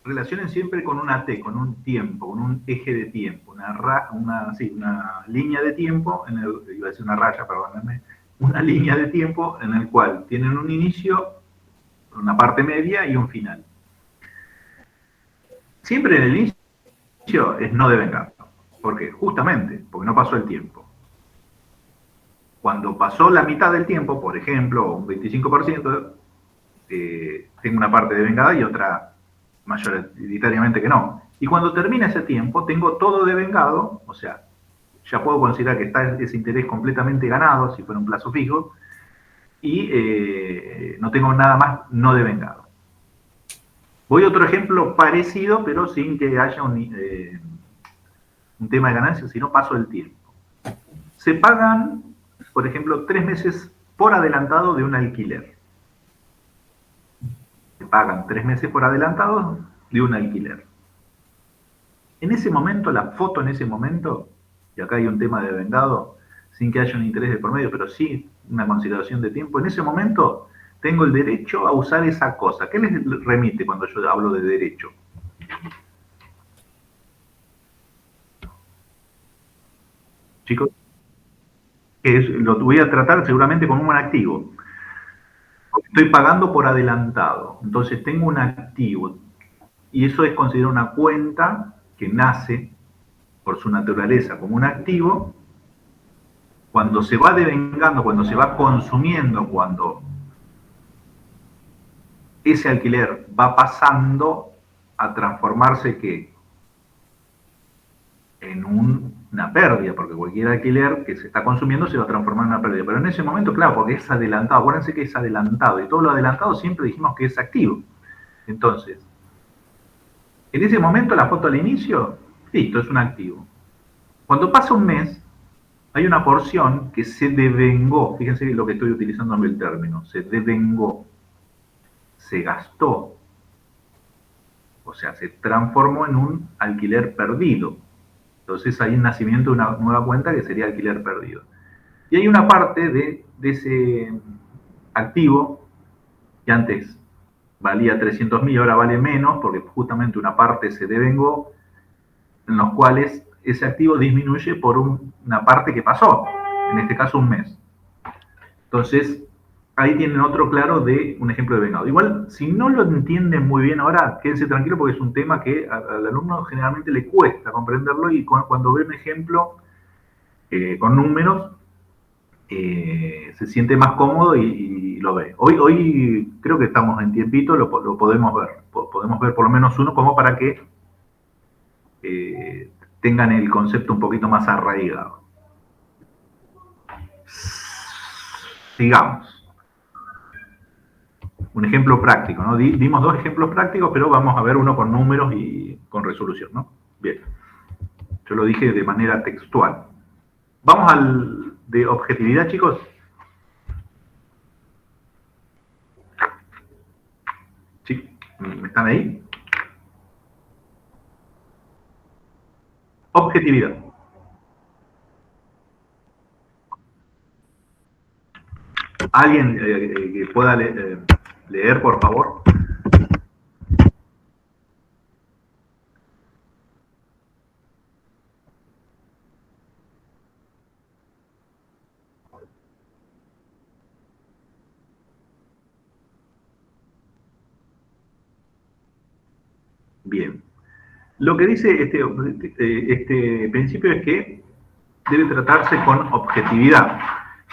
relacionen siempre con una T, con un tiempo, con un eje de tiempo, una línea de tiempo, iba a decir una raya, perdónenme, una línea de tiempo en el cual tienen un inicio, una parte media y un final. Siempre en el inicio es no devengado. ¿Por qué? Justamente porque no pasó el tiempo. Cuando pasó la mitad del tiempo, por ejemplo, un 25%, tengo una parte devengada y otra mayoritariamente que no. Y cuando termina ese tiempo, tengo todo devengado, o sea, ya puedo considerar que está ese interés completamente ganado, si fuera un plazo fijo, y no tengo nada más no devengado. Voy a otro ejemplo parecido, pero sin que haya un tema de ganancia, sino paso del tiempo. Se pagan, por ejemplo, 3 meses por adelantado de un alquiler. Se pagan 3 meses por adelantado de un alquiler. En ese momento, la foto en ese momento, y acá hay un tema de devengado, sin que haya un interés de por medio, pero sí una consideración de tiempo, en ese momento tengo el derecho a usar esa cosa. ¿Qué les remite cuando yo hablo de derecho? Chicos, lo voy a tratar seguramente como un activo. Estoy pagando por adelantado, entonces tengo un activo, y eso es considerado una cuenta que nace por su naturaleza como un activo. Cuando se va devengando, cuando se va consumiendo, cuando ese alquiler va pasando a transformarse ¿qué? En una pérdida, porque cualquier alquiler que se está consumiendo se va a transformar en una pérdida. Pero en ese momento, claro, porque es adelantado, acuérdense que es adelantado, y todo lo adelantado siempre dijimos que es activo. Entonces, en ese momento, la foto al inicio, listo, es un activo. Cuando pasa un mes, hay una porción que se devengó, fíjense lo que estoy utilizando en el término, se devengó, se gastó, o sea, se transformó en un alquiler perdido. Entonces hay un nacimiento de una nueva cuenta que sería alquiler perdido. Y hay una parte de ese activo que antes valía 300.000 y ahora vale menos, porque justamente una parte se devengó, en los cuales ese activo disminuye por una parte que pasó, en este caso un mes. Entonces, ahí tienen otro claro de un ejemplo de devengado. Igual, si no lo entienden muy bien ahora, quédense tranquilos porque es un tema que al alumno generalmente le cuesta comprenderlo, y cuando ve un ejemplo con números, se siente más cómodo y lo ve. Hoy creo que estamos en tiempito, lo podemos ver. Podemos ver por lo menos uno como para que tengan el concepto un poquito más arraigado. Sigamos. Un ejemplo práctico, ¿no? Dimos 2 ejemplos prácticos, pero vamos a ver uno con números y con resolución, ¿no? Bien. Yo lo dije de manera textual. Vamos al de objetividad, chicos. ¿Sí? ¿Están ahí? Objetividad. ¿Alguien que pueda leer, por favor? Bien. Lo que dice este principio es que debe tratarse con objetividad.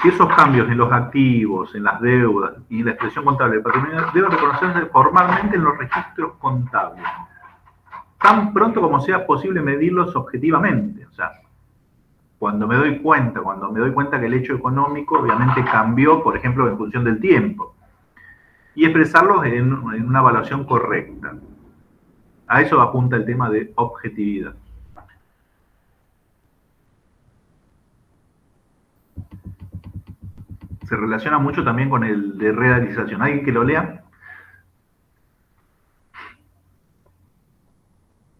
Si esos cambios en los activos, en las deudas y en la expresión contable del patrimonio deben reconocerse formalmente en los registros contables, tan pronto como sea posible medirlos objetivamente. O sea, cuando me doy cuenta que el hecho económico obviamente cambió, por ejemplo, en función del tiempo, y expresarlos en una evaluación correcta. A eso apunta el tema de objetividad. Se relaciona mucho también con el de realización. ¿Alguien que lo lea?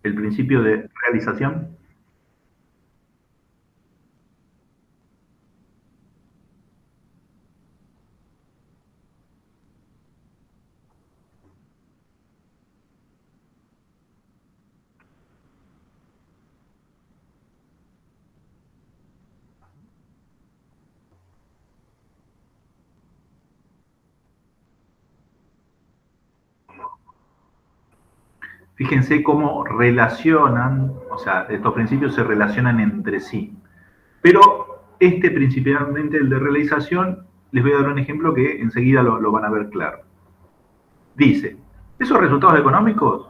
el principio de realización. Fíjense cómo relacionan, o sea, estos principios se relacionan entre sí. Pero principalmente el de realización, les voy a dar un ejemplo que enseguida lo van a ver claro. Dice, esos resultados económicos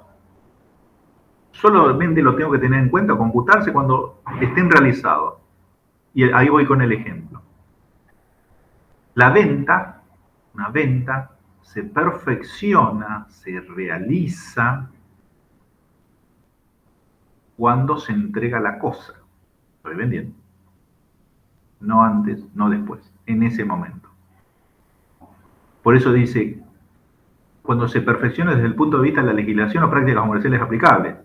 solamente lo tengo que tener en cuenta, computarse cuando estén realizados. Y ahí voy con el ejemplo. La venta, una venta, se perfecciona, se realiza cuando se entrega la cosa. Estoy vendiendo. No antes, no después, en ese momento. Por eso dice, cuando se perfecciona desde el punto de vista de la legislación o prácticas comerciales aplicables.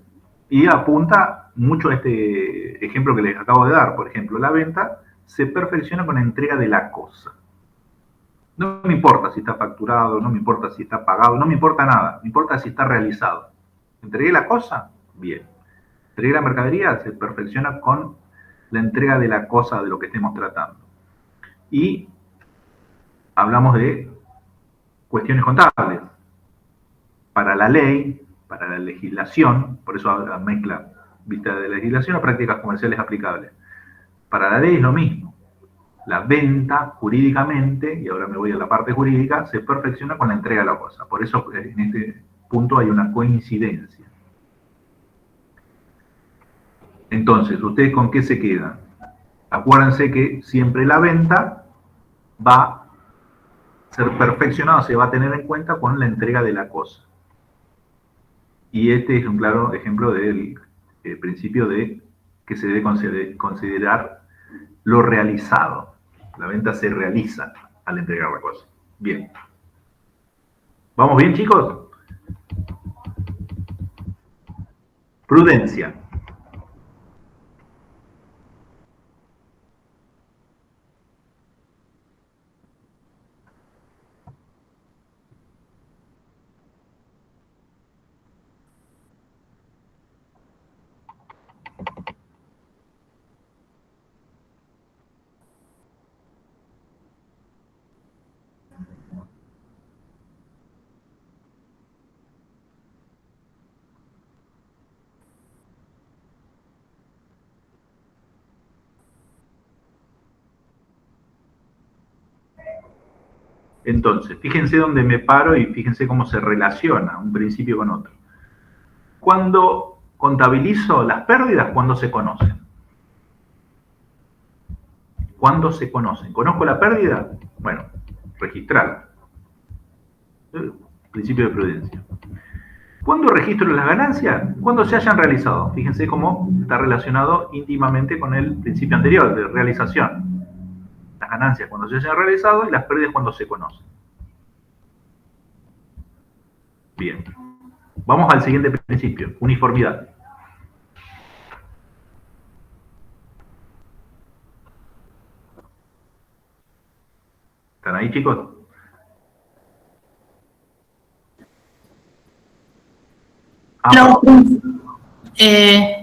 Y apunta mucho a este ejemplo que les acabo de dar. Por ejemplo, la venta se perfecciona con la entrega de la cosa. No me importa si está facturado, no me importa si está pagado, no me importa nada. Me importa si está realizado. ¿Entregué la cosa? Bien. ¿Entregué la mercadería? Se perfecciona con la entrega de la cosa de lo que estemos tratando. Y hablamos de cuestiones contables. Para la ley, para la legislación, por eso mezcla vista de legislación o prácticas comerciales aplicables. Para la ley es lo mismo. La venta jurídicamente, y ahora me voy a la parte jurídica, se perfecciona con la entrega de la cosa. Por eso en este punto hay una coincidencia. Entonces, ¿ustedes con qué se quedan? Acuérdense que siempre la venta va a ser perfeccionada, se va a tener en cuenta con la entrega de la cosa. Y este es un claro ejemplo del principio de que se debe considerar lo realizado. La venta se realiza al entregar la cosa. Bien. ¿Vamos bien, chicos? Prudencia. Entonces, fíjense dónde me paro y fíjense cómo se relaciona un principio con otro. Cuando contabilizo las pérdidas, ¿cuándo se conocen? ¿Cuándo se conocen? ¿Conozco la pérdida? Bueno, registrarla. Principio de prudencia. ¿Cuándo registro las ganancias? Cuando se hayan realizado. Fíjense cómo está relacionado íntimamente con el principio anterior de realización. Las ganancias cuando se hayan realizado y las pérdidas cuando se conocen. Bien. Vamos al siguiente principio, uniformidad. ¿Están ahí, chicos?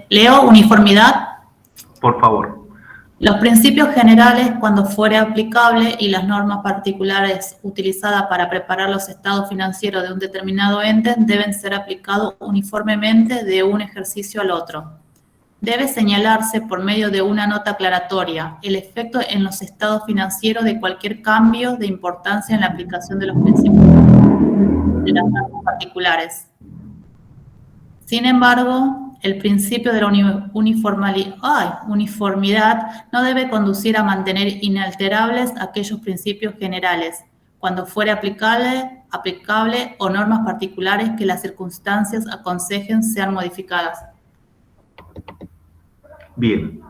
Leo, uniformidad. Por favor. Los principios generales, cuando fuere aplicable, y las normas particulares utilizadas para preparar los estados financieros de un determinado ente deben ser aplicados uniformemente de un ejercicio al otro. Debe señalarse por medio de una nota aclaratoria el efecto en los estados financieros de cualquier cambio de importancia en la aplicación de los principios de las normas particulares. Sin embargo, el principio de la uniformidad no debe conducir a mantener inalterables aquellos principios generales, cuando fuere aplicable o normas particulares que las circunstancias aconsejen sean modificadas. Bien.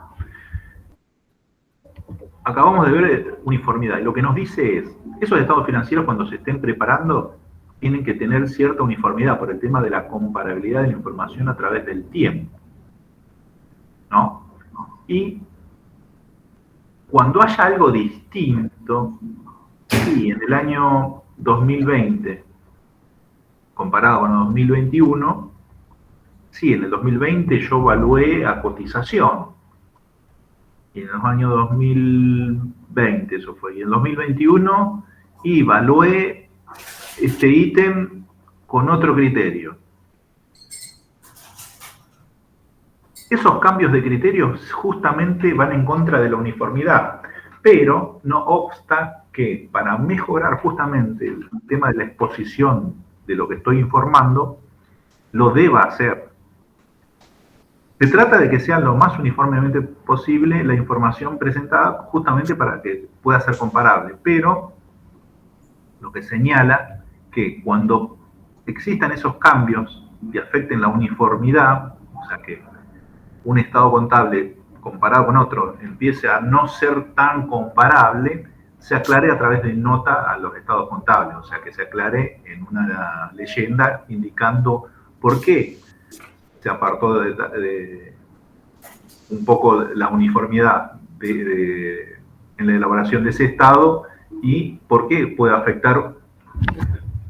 Acabamos de ver uniformidad y lo que nos dice es, esos estados financieros cuando se estén preparando, tienen que tener cierta uniformidad por el tema de la comparabilidad de la información a través del tiempo, ¿no? Y cuando haya algo distinto, sí, en el año 2020, comparado con el 2021, sí, en el 2020 yo evalué a cotización, y en los años 2020 eso fue, y en 2021 evalué este ítem con otro criterio. Esos cambios de criterios justamente van en contra de la uniformidad, pero no obsta que para mejorar justamente el tema de la exposición de lo que estoy informando, lo deba hacer. Se trata de que sea lo más uniformemente posible la información presentada justamente para que pueda ser comparable, pero lo que señala que cuando existan esos cambios que afecten la uniformidad, o sea que un estado contable comparado con otro empiece a no ser tan comparable, se aclare a través de nota a los estados contables, o sea que se aclare en una leyenda indicando por qué se apartó de un poco la uniformidad en la elaboración de ese estado y por qué puede afectar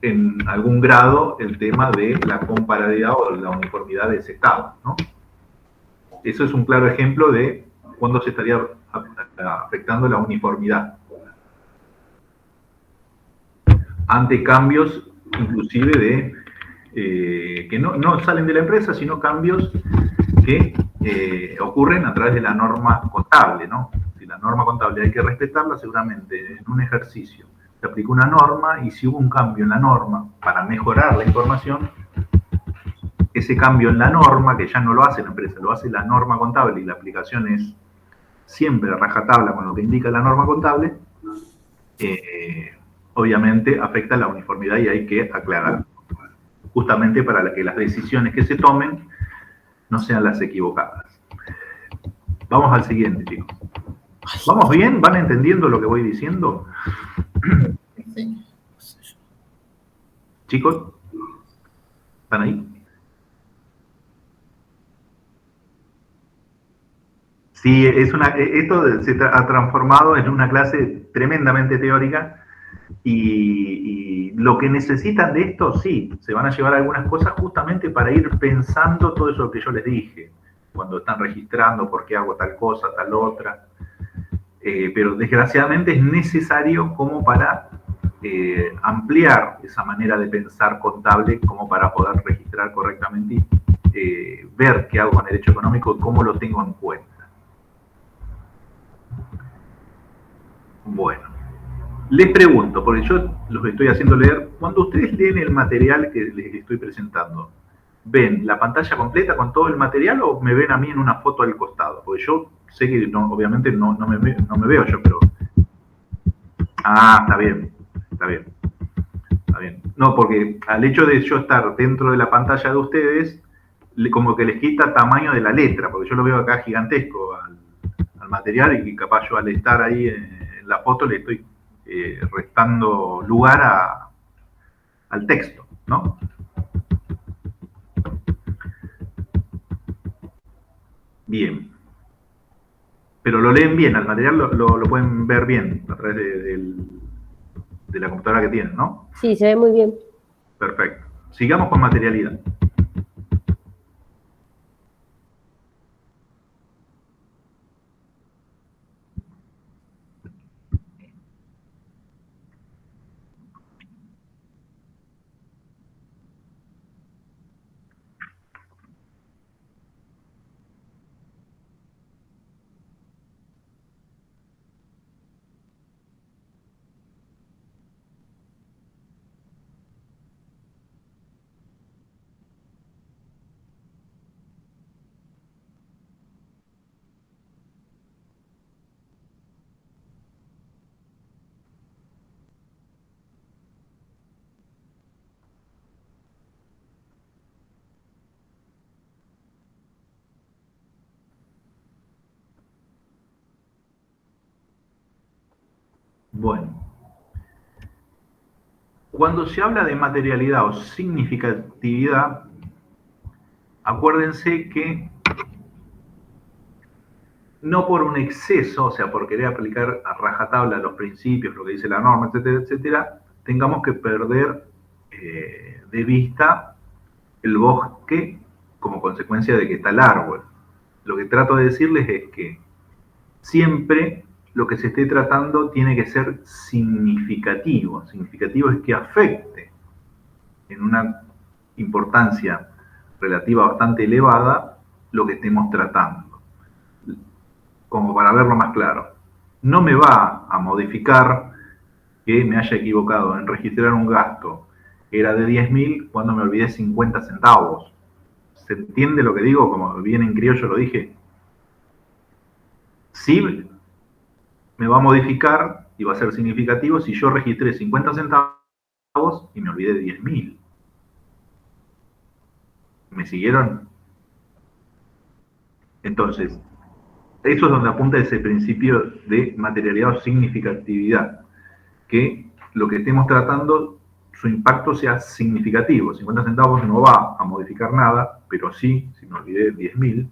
en algún grado el tema de la comparabilidad o la uniformidad de ese estado, ¿no? Eso es un claro ejemplo de cuándo se estaría afectando la uniformidad. Ante cambios, inclusive, que no salen de la empresa, sino cambios que ocurren a través de la norma contable, ¿no? Si la norma contable hay que respetarla, seguramente en un ejercicio se aplica una norma y si hubo un cambio en la norma para mejorar la información, ese cambio en la norma, que ya no lo hace la empresa, lo hace la norma contable y la aplicación es siempre a rajatabla con lo que indica la norma contable, obviamente afecta la uniformidad y hay que aclarar, justamente para que las decisiones que se tomen no sean las equivocadas. Vamos al siguiente, chicos. ¿Vamos bien? ¿Van entendiendo lo que voy diciendo? Sí. Chicos, ¿están ahí? Sí, esto se ha transformado en una clase tremendamente teórica y lo que necesitan de esto, sí, se van a llevar algunas cosas justamente para ir pensando todo eso que yo les dije, cuando están registrando por qué hago tal cosa, tal otra, pero desgraciadamente es necesario como para ampliar esa manera de pensar contable como para poder registrar correctamente y ver qué hago con el derecho económico y cómo lo tengo en cuenta. Bueno, les pregunto, porque yo los estoy haciendo leer, cuando ustedes leen el material que les estoy presentando, ¿ven la pantalla completa con todo el material o me ven a mí en una foto al costado? Porque yo sé que no, obviamente no me veo yo, pero... Ah, está bien, está bien, está bien. No, porque al hecho de yo estar dentro de la pantalla de ustedes, como que les quita tamaño de la letra, porque yo lo veo acá gigantesco al material y capaz yo al estar ahí en la foto le estoy restando lugar al texto, ¿no? Bien. Pero lo leen bien, al material lo pueden ver bien a través de la computadora que tienen, ¿no? Sí, se ve muy bien. Perfecto. Sigamos con materialidad. Bueno. Cuando se habla de materialidad o significatividad, acuérdense que no por un exceso, o sea, por querer aplicar a rajatabla los principios, lo que dice la norma, etcétera, etcétera, tengamos que perder de vista el bosque como consecuencia de que está el árbol. Lo que trato de decirles es que siempre lo que se esté tratando tiene que ser significativo. Significativo es que afecte en una importancia relativa bastante elevada lo que estemos tratando. Como para verlo más claro, no me va a modificar que me haya equivocado en registrar un gasto que era de 10.000 cuando me olvidé 50 centavos. ¿Se entiende lo que digo? Como bien en criollo lo dije. Sí me va a modificar y va a ser significativo si yo registré 50 centavos y me olvidé de 10.000. ¿Me siguieron? Entonces, eso es donde apunta ese principio de materialidad o significatividad, que lo que estemos tratando, su impacto sea significativo. 50 centavos no va a modificar nada, pero sí, si me olvidé 10.000,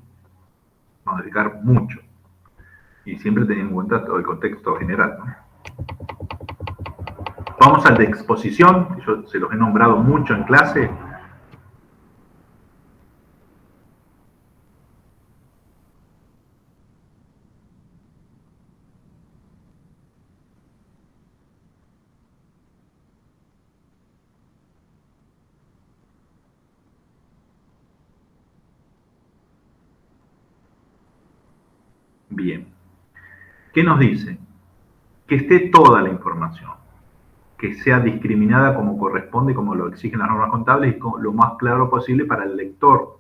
va a modificar mucho. Y siempre teniendo en cuenta todo el contexto general, ¿no? Vamos al de exposición, que yo se los he nombrado mucho en clase. Bien. ¿Qué nos dice? Que esté toda la información, que sea discriminada como corresponde, como lo exigen las normas contables, y lo más claro posible para el lector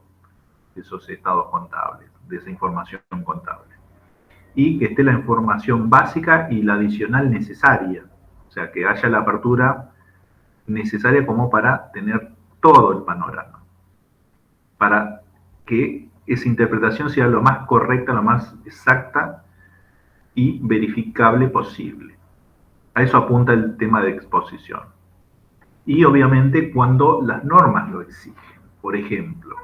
de esos estados contables, de esa información contable. Y que esté la información básica y la adicional necesaria, o sea, que haya la apertura necesaria como para tener todo el panorama, para que esa interpretación sea lo más correcta, lo más exacta y verificable posible. A eso apunta el tema de exposición. Y obviamente cuando las normas lo exigen. Por ejemplo,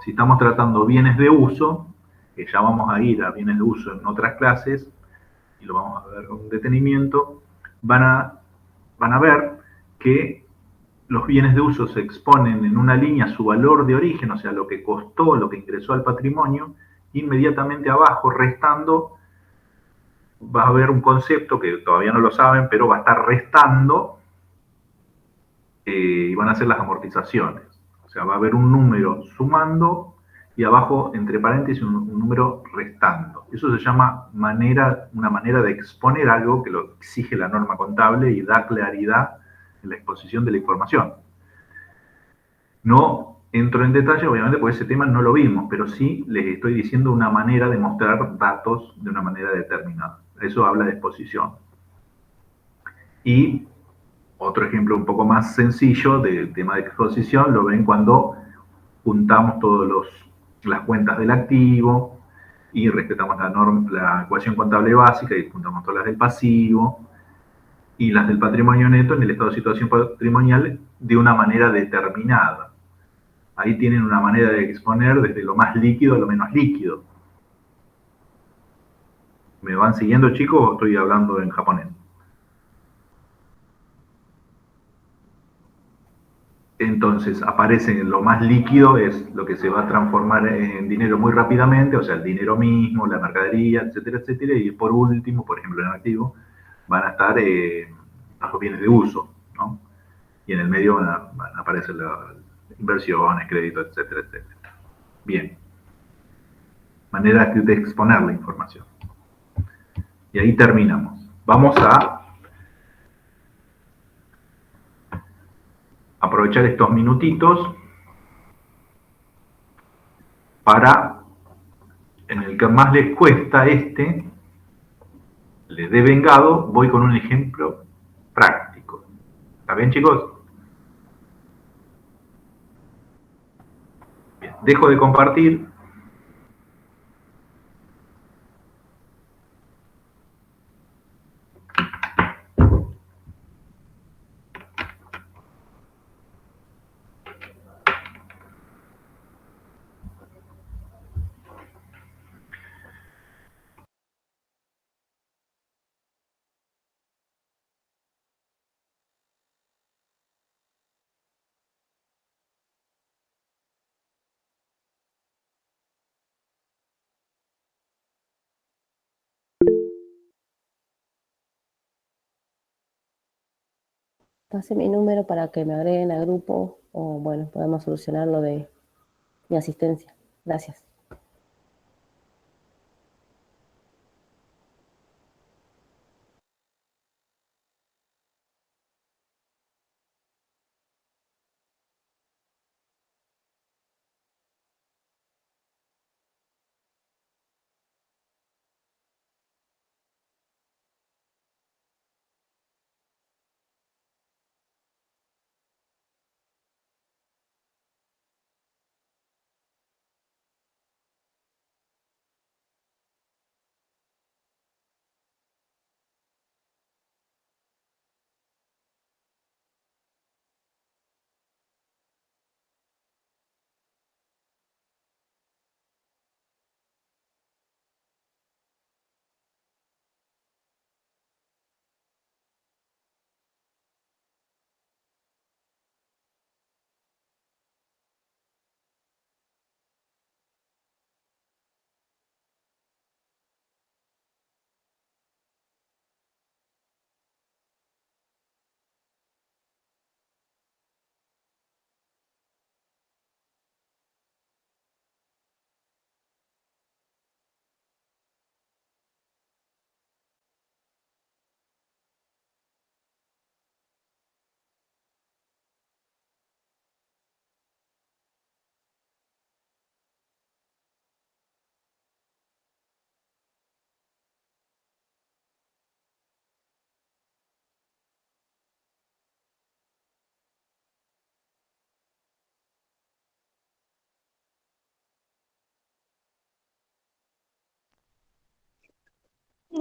si estamos tratando bienes de uso, que ya vamos a ir a bienes de uso en otras clases, y lo vamos a ver con detenimiento, van a ver que los bienes de uso se exponen en una línea su valor de origen, o sea, lo que costó, lo que ingresó al patrimonio, inmediatamente abajo, restando, va a haber un concepto que todavía no lo saben, pero va a estar restando y van a ser las amortizaciones. O sea, va a haber un número sumando y abajo, entre paréntesis, un número restando. Eso se llama una manera de exponer algo que lo exige la norma contable y da claridad en la exposición de la información. No entro en detalle, obviamente, porque ese tema no lo vimos, pero sí les estoy diciendo una manera de mostrar datos de una manera determinada. Eso habla de exposición. Y otro ejemplo un poco más sencillo del tema de exposición lo ven cuando juntamos todas las cuentas del activo y respetamos la ecuación contable básica y juntamos todas las del pasivo y las del patrimonio neto en el estado de situación patrimonial de una manera determinada. Ahí tienen una manera de exponer desde lo más líquido a lo menos líquido. ¿Me van siguiendo, chicos, o estoy hablando en japonés? Entonces aparece lo más líquido, es lo que se va a transformar en dinero muy rápidamente, o sea, el dinero mismo, la mercadería, etcétera, etcétera. Y por último, por ejemplo, en el activo, van a estar los bienes de uso, ¿no? Y en el medio van a aparecer las inversiones, créditos, etcétera, etcétera. Bien. Manera de exponer la información. Y ahí terminamos. Vamos a aprovechar estos minutitos para, en el que más les cuesta les dé vengado, voy con un ejemplo práctico. ¿Está bien, chicos? Bien, dejo de compartir. Pase mi número para que me agreguen al grupo o, bueno, podemos solucionar lo de mi asistencia. Gracias.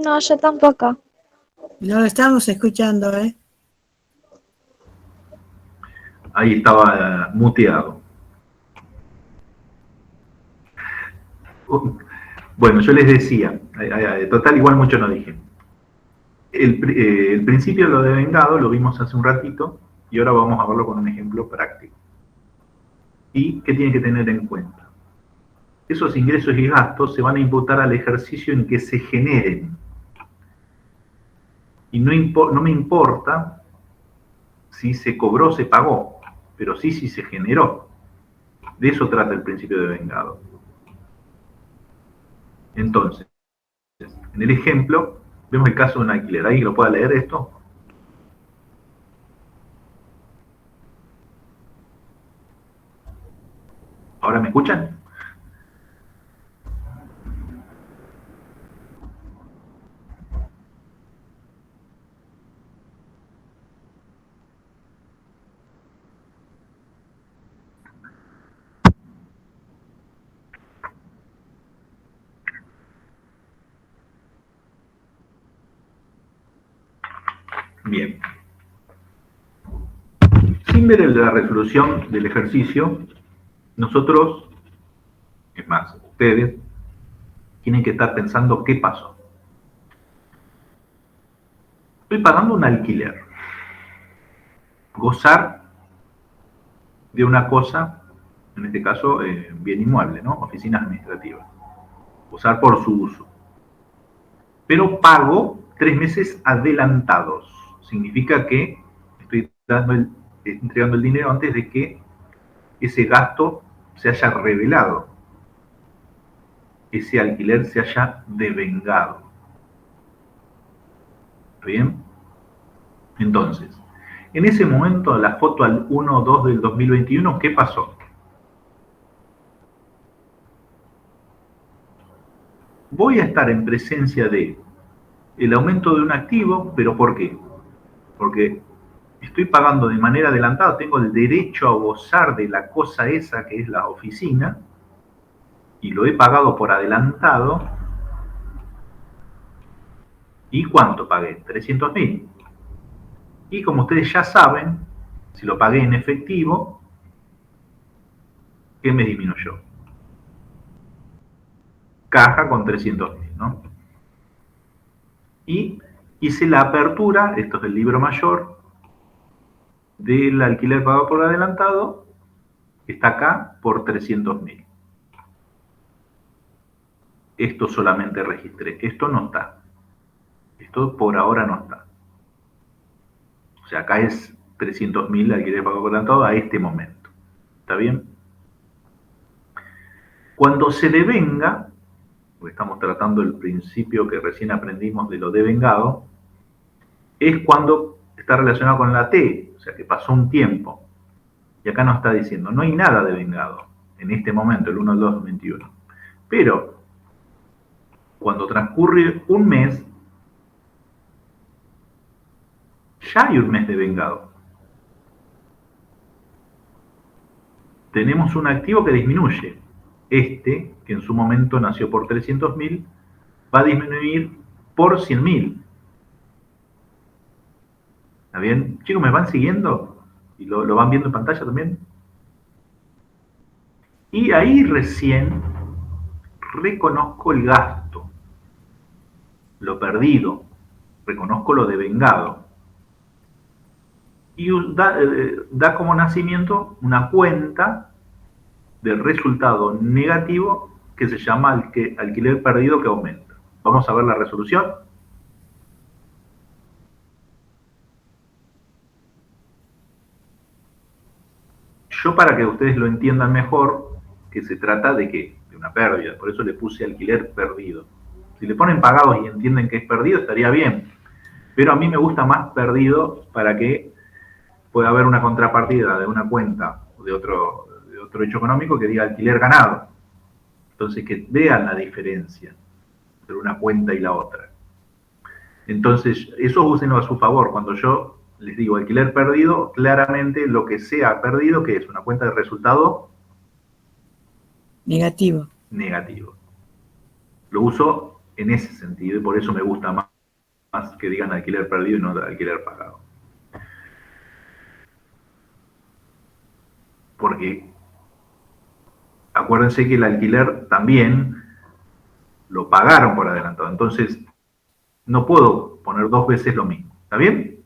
No, yo tampoco. No lo estamos escuchando, ¿eh? Ahí estaba muteado. Bueno, yo les decía, total igual mucho no dije. El principio de lo de vengado lo vimos hace un ratito y ahora vamos a verlo con un ejemplo práctico. ¿Y qué tienen que tener en cuenta? Esos ingresos y gastos se van a imputar al ejercicio en que se generen. Y no me importa si se cobró o se pagó, pero sí si se generó. De eso trata el principio de vengado. Entonces, en el ejemplo, vemos el caso de un alquiler. ¿Alguien lo pueda leer esto? ¿Ahora me escuchan? Bien. Sin ver la resolución del ejercicio, nosotros, es más, ustedes, tienen que estar pensando qué pasó. Estoy pagando un alquiler. Gozar de una cosa, en este caso, bien inmueble, ¿no? Oficinas administrativas. Gozar por su uso. Pero pago 3 meses adelantados. Significa que estoy entregando el dinero antes de que ese gasto se haya revelado, ese alquiler se haya devengado. ¿Está bien? Entonces, en ese momento, la foto al 1-2 del 2021, ¿qué pasó? Voy a estar en presencia de el aumento de un activo, pero ¿por qué? Porque estoy pagando de manera adelantada, tengo el derecho a gozar de la cosa esa que es la oficina, y lo he pagado por adelantado. ¿Y cuánto pagué? 300.000. Y como ustedes ya saben, si lo pagué en efectivo, ¿qué me disminuyó? Caja con 300.000, ¿no? Y hice la apertura, esto es el libro mayor, del alquiler pagado por adelantado, está acá por 300.000. Esto solamente registré, esto no está. Esto por ahora no está. O sea, acá es 300.000 alquiler pagado por adelantado a este momento. ¿Está bien? Cuando se devenga, porque estamos tratando el principio que recién aprendimos de lo devengado, es cuando está relacionado con la T, o sea que pasó un tiempo. Y acá nos está diciendo, no hay nada devengado en este momento, el 1/2/21. Pero, cuando transcurre un mes, ya hay un mes devengado. Tenemos un activo que disminuye. Este, que en su momento nació por 300.000, va a disminuir por 100.000. ¿Está bien? Chicos, ¿me van siguiendo? ¿Y lo van viendo en pantalla también? Y ahí recién reconozco el gasto, lo perdido, reconozco lo devengado. Y da como nacimiento una cuenta de resultado negativo que se llama alquiler perdido que aumenta. Vamos a ver la resolución. Yo, para que ustedes lo entiendan mejor, que se trata de ¿qué? De una pérdida, por eso le puse alquiler perdido. Si le ponen pagados y entienden que es perdido, estaría bien. Pero a mí me gusta más perdido para que pueda haber una contrapartida de una cuenta o de otro hecho económico que diga alquiler ganado. Entonces, que vean la diferencia entre una cuenta y la otra. Entonces, eso úsenlo a su favor. Cuando yo les digo alquiler perdido, claramente lo que sea perdido, que es una cuenta de resultado negativo. Negativo. Lo uso en ese sentido y por eso me gusta más que digan alquiler perdido y no alquiler pagado. Porque acuérdense que el alquiler también lo pagaron por adelantado. Entonces, no puedo poner dos veces lo mismo. ¿Está bien?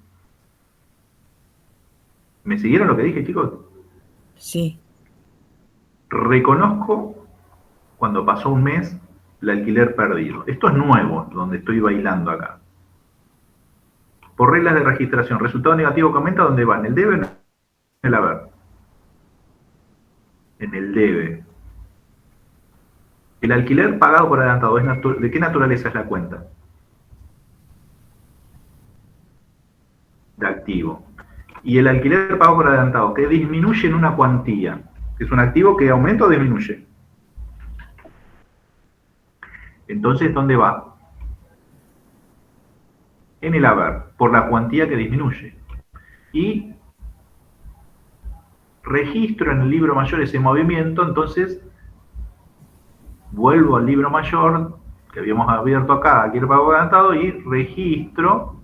¿Me siguieron lo que dije, chicos? Sí. Reconozco cuando pasó un mes el alquiler perdido. Esto es nuevo, donde estoy bailando acá. Por reglas de registración, resultado negativo que aumenta, ¿dónde va? ¿En el debe o en el haber? En el debe. El alquiler pagado por adelantado, ¿de qué naturaleza es la cuenta? De activo. Y el alquiler pagado por adelantado, que disminuye en una cuantía, que es un activo que aumenta o disminuye. Entonces, ¿dónde va? En el haber, por la cuantía que disminuye. Y registro en el libro mayor ese movimiento, entonces vuelvo al libro mayor que habíamos abierto acá, aquí el pago adelantado, y registro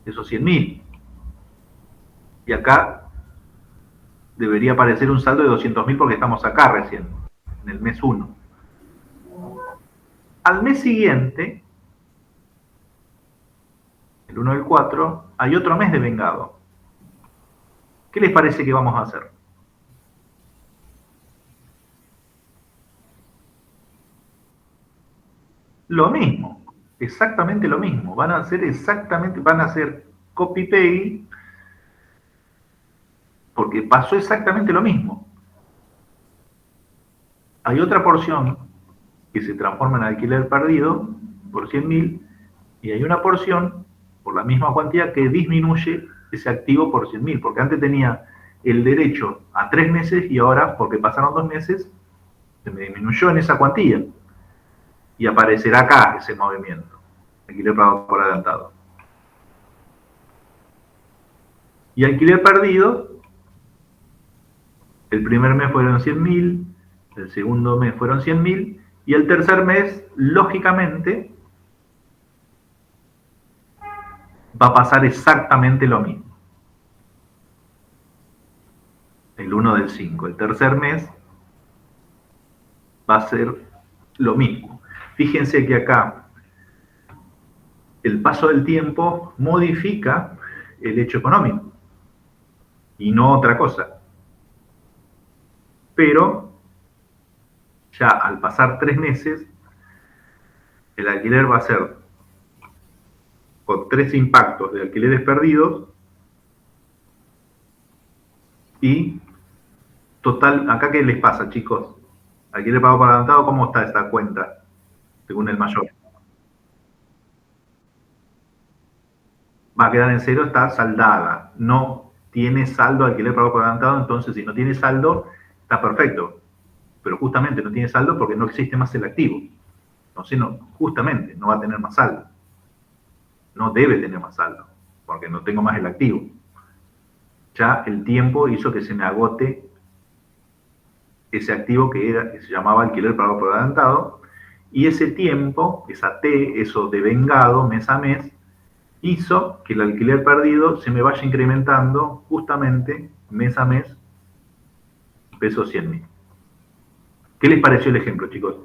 esos 100.000. Y acá debería aparecer un saldo de 200.000 porque estamos acá recién, en el mes 1. Al mes siguiente, el 1 del 4, hay otro mes devengado. ¿Qué les parece que vamos a hacer? Lo mismo, exactamente lo mismo. Van a hacer copy-paste, porque pasó exactamente lo mismo. Hay otra porción que se transforma en alquiler perdido por 100.000 y hay una porción por la misma cuantía que disminuye ese activo por 100.000, porque antes tenía el derecho a 3 meses y ahora, porque pasaron 2 meses, se me disminuyó en esa cuantía y aparecerá acá ese movimiento, alquiler pagado por adelantado. Y alquiler perdido, el primer mes fueron 100.000, el segundo mes fueron 100.000 y el tercer mes, lógicamente, va a pasar exactamente lo mismo. El 1 del 5. El tercer mes va a ser lo mismo. Fíjense que acá el paso del tiempo modifica el hecho económico y no otra cosa. Pero ya al pasar 3 meses, el alquiler va a ser con 3 impactos de alquileres perdidos, Y total, ¿acá qué les pasa, chicos? Alquiler pago por adelantado, ¿cómo está esta cuenta? Según el mayor. Va a quedar en cero, está saldada. No tiene saldo alquiler pago por adelantado, entonces si no tiene saldo, está perfecto. Pero justamente no tiene saldo porque no existe más el activo. Entonces, justamente no va a tener más saldo. No debe tener más saldo, porque no tengo más el activo. Ya el tiempo hizo que se me agote ese activo que se llamaba alquiler pago por adelantado, y ese tiempo, esa T, eso devengado mes a mes, hizo que el alquiler perdido se me vaya incrementando justamente mes a mes, pesos 100.000. ¿Qué les pareció el ejemplo, chicos?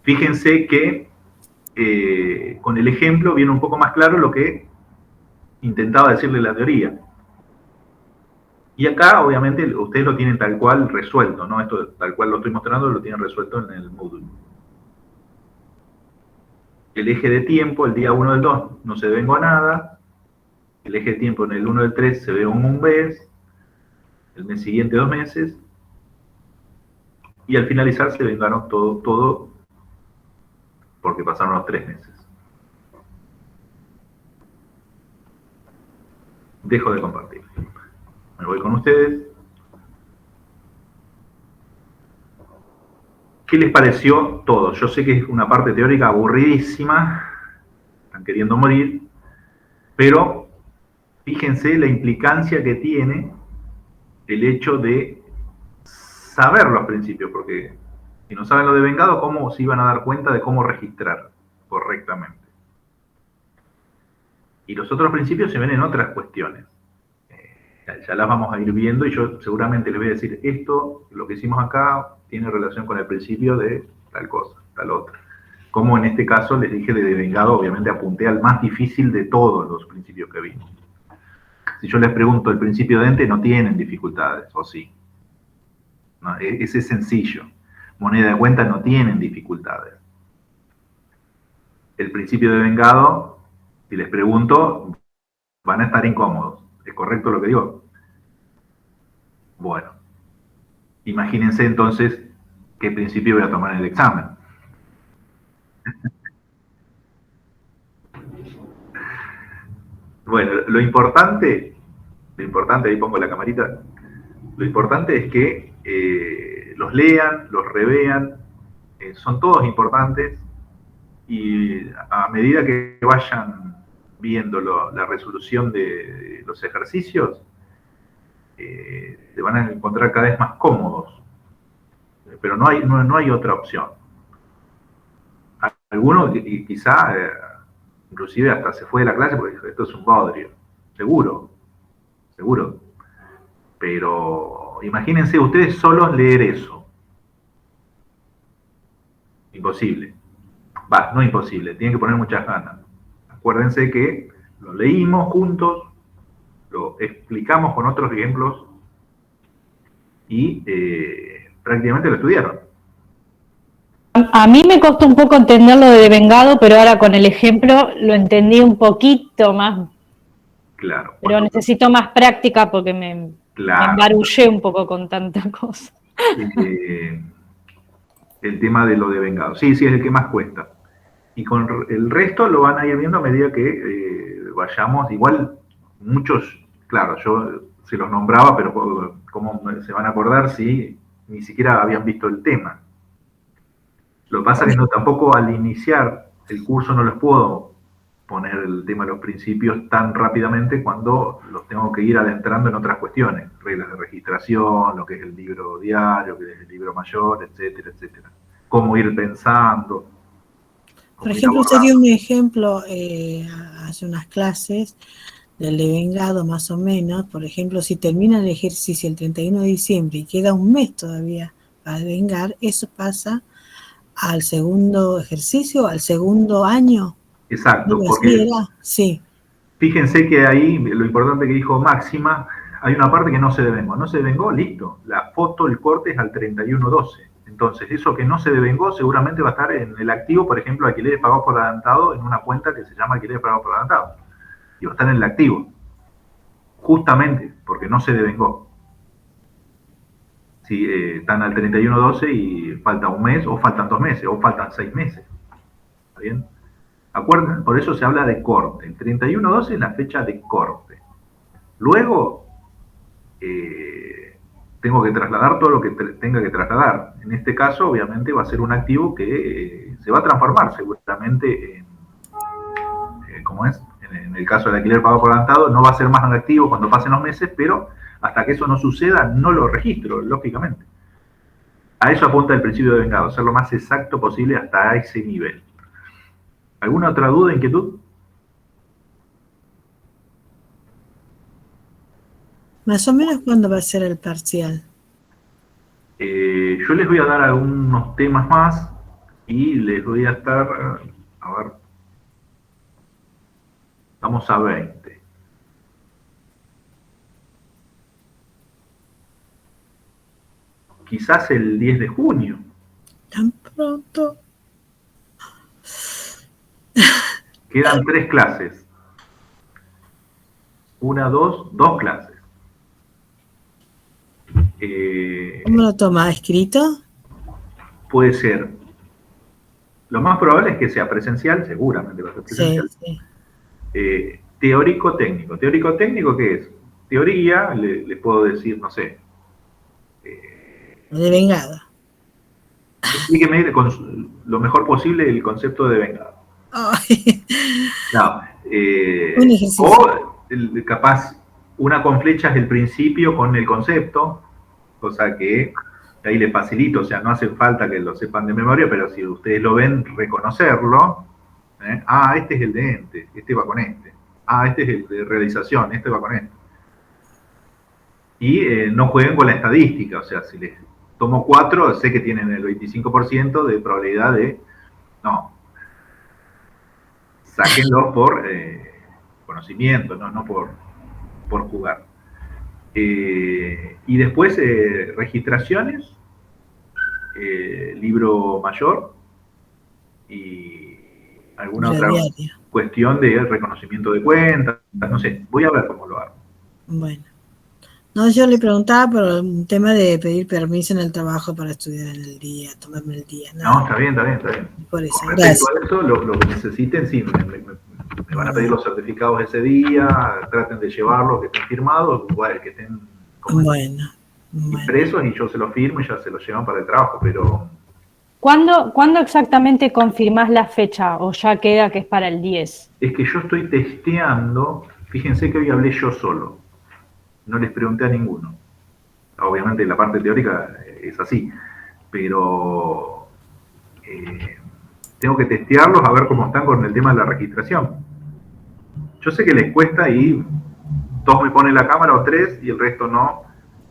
Fíjense que con el ejemplo viene un poco más claro lo que intentaba decirle la teoría. Y acá, obviamente, ustedes lo tienen tal cual resuelto, ¿no? Esto tal cual lo estoy mostrando, lo tienen resuelto en el módulo. El eje de tiempo, el día 1 del 2, no se devengó a nada. El eje de tiempo en el 1 del 3 se ve un mes. El mes siguiente 2 meses. Y al finalizar se vengaron todo porque pasaron los 3 meses. Dejo de compartir. Me voy con ustedes. ¿Qué les pareció todo? Yo sé que es una parte teórica aburridísima, están queriendo morir, pero fíjense la implicancia que tiene el hecho de saber los principios, porque si no saben lo de vengado, ¿cómo se iban a dar cuenta de cómo registrar correctamente? Y los otros principios se ven en otras cuestiones. Ya las vamos a ir viendo y yo seguramente les voy a decir esto, lo que hicimos acá, tiene relación con el principio de tal cosa, tal otra. Como en este caso les dije de devengado, obviamente apunté al más difícil de todos los principios que vimos. Si yo les pregunto el principio de ente, no tienen dificultades, ¿o sí? No, ese es sencillo. Moneda de cuenta no tienen dificultades. El principio de vengado, si les pregunto, van a estar incómodos. ¿Es correcto lo que digo? Bueno, imagínense entonces qué principio voy a tomar en el examen. Bueno, lo importante, ahí pongo la camarita, lo importante es que los lean, los revean, son todos importantes y a medida que vayan viendo la resolución de los ejercicios, se van a encontrar cada vez más cómodos. Pero no hay otra opción. Algunos quizá, inclusive hasta se fue de la clase porque dijo, esto es un bodrio. Seguro. Pero imagínense ustedes solos leer eso. Imposible. No imposible, tienen que poner muchas ganas. Acuérdense que lo leímos juntos, lo explicamos con otros ejemplos y prácticamente lo estudiaron. A mí me costó un poco entender lo de devengado, pero ahora con el ejemplo lo entendí un poquito más. Claro. Pero necesito más práctica porque me embarullé un poco con tanta cosa. El tema de lo devengado. Sí, es el que más cuesta. Y con el resto lo van a ir viendo a medida que vayamos. Igual muchos, claro, yo se los nombraba, pero ¿cómo se van a acordar si ni siquiera habían visto el tema? Lo que pasa es que tampoco al iniciar el curso no les puedo poner el tema de los principios tan rápidamente cuando los tengo que ir adentrando en otras cuestiones, reglas de registración, lo que es el libro diario, que es el libro mayor, etcétera, etcétera. Cómo ir pensando. Por ejemplo, usted dio un ejemplo hace unas clases del devengado más o menos. Por ejemplo, si termina el ejercicio el 31 de diciembre y queda un mes todavía para devengar, eso pasa al segundo ejercicio, al segundo año. Exacto, porque sí. Fíjense que ahí, lo importante que dijo Máxima, hay una parte que no se devengó. No se devengó, listo. La foto, el corte es al 31/12. Entonces, eso que no se devengó seguramente va a estar en el activo, por ejemplo, alquiler pagado por adelantado, en una cuenta que se llama alquiler pagado por adelantado. y va a estar en el activo, justamente porque no se devengó. Si están al 31/12 y falta un mes, o faltan 2 meses, o faltan 6 meses. ¿Está bien? Acuérdense, por eso se habla de corte. El 31/12 es la fecha de corte. Luego, tengo que trasladar todo lo que tenga que trasladar. En este caso, obviamente, va a ser un activo que se va a transformar seguramente en, ¿cómo es? En el caso del alquiler pagado por adelantado, no va a ser más un activo cuando pasen los meses, pero hasta que eso no suceda, no lo registro, lógicamente. A eso apunta el principio de vengado, ser lo más exacto posible hasta ese nivel. ¿Alguna otra duda, inquietud? Más o menos, ¿cuándo va a ser el parcial? Yo les voy a dar algunos temas más y les voy a estar, a ver, estamos a 20. Quizás el 10 de junio. ¿Tan pronto? Quedan 3 clases. 1, 2 clases. ¿Cómo lo toma? ¿Escrito? Puede ser. Lo más probable es que sea presencial, seguramente va a ser presencial. Sí. Teórico-técnico. ¿Teórico-técnico qué es? Teoría, les puedo decir, no sé. De vengada. Explíqueme con lo mejor posible el concepto de vengado. Ay. No, Un ejercicio. o capaz una con flechas del principio con el concepto, cosa que ahí les facilito, o sea, no hace falta que lo sepan de memoria, pero si ustedes lo ven, reconocerlo. Ah, este es el de ente, este va con este. Ah, este es el de realización, este va con este. Y no jueguen con la estadística, o sea, si les tomo 4, sé que tienen el 25% de probabilidad de... No. Sáquenlo por conocimiento, no por jugar. Y después registraciones, libro mayor y alguna otra cuestión de reconocimiento de cuentas, no sé, voy a ver cómo lo hago. Bueno. No, yo le preguntaba por un tema de pedir permiso en el trabajo para estudiar en el día, tomarme el día. No, está bien. Por eso, con respecto a eso, lo que necesiten, sí, me van a pedir los certificados ese día, traten de llevarlos, que estén firmados, igual que estén impresos y yo se los firmo y ya se los llevan para el trabajo, pero... ¿Cuándo exactamente confirmás la fecha o ya queda que es para el 10? Es que yo estoy testeando, fíjense que hoy hablé yo solo, no les pregunté a ninguno. Obviamente la parte teórica es así, pero tengo que testearlos a ver cómo están con el tema de la registración. Yo sé que les cuesta y 2 me ponen la cámara o 3 y el resto no,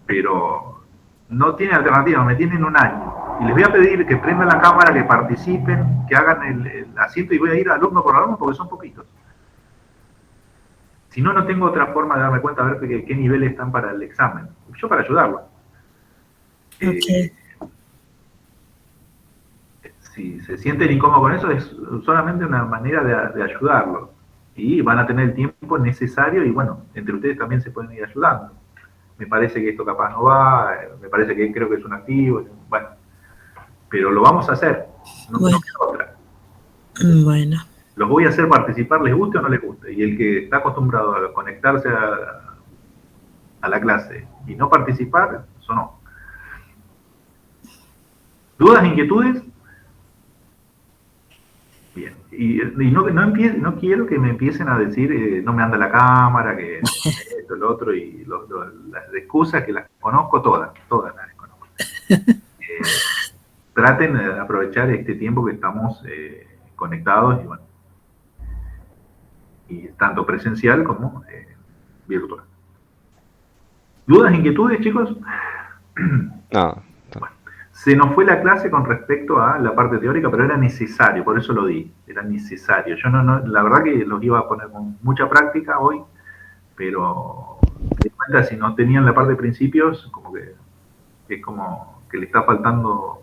pero no tiene alternativa, me tienen un año. Y les voy a pedir que prendan la cámara, que participen, que hagan el asiento y voy a ir alumno por alumno porque son poquitos. Si no, no tengo otra forma de darme cuenta a ver qué nivel están para el examen. Yo para ayudarlo. Okay. Si se sienten incómodos con eso, es solamente una manera de ayudarlos. Y van a tener el tiempo necesario y bueno, entre ustedes también se pueden ir ayudando. Me parece que esto capaz no va, me parece que creo que es un activo, bueno. Pero lo vamos a hacer, no queda otra. Bueno. Los voy a hacer participar, les guste o no les guste. Y el que está acostumbrado a conectarse a la clase y no participar, eso no. ¿Dudas, inquietudes? Bien. Y no quiero que me empiecen a decir, no me anda la cámara, que esto, lo otro, y las excusas que las conozco todas las conozco. Traten de aprovechar este tiempo que estamos conectados y bueno. Y tanto presencial como virtual. ¿Dudas, inquietudes, chicos? No. Bueno, se nos fue la clase con respecto a la parte teórica, pero era necesario, por eso lo di, era necesario. Yo la verdad que los iba a poner con mucha práctica hoy, pero de cuenta si no tenían la parte de principios, como que es como que le está faltando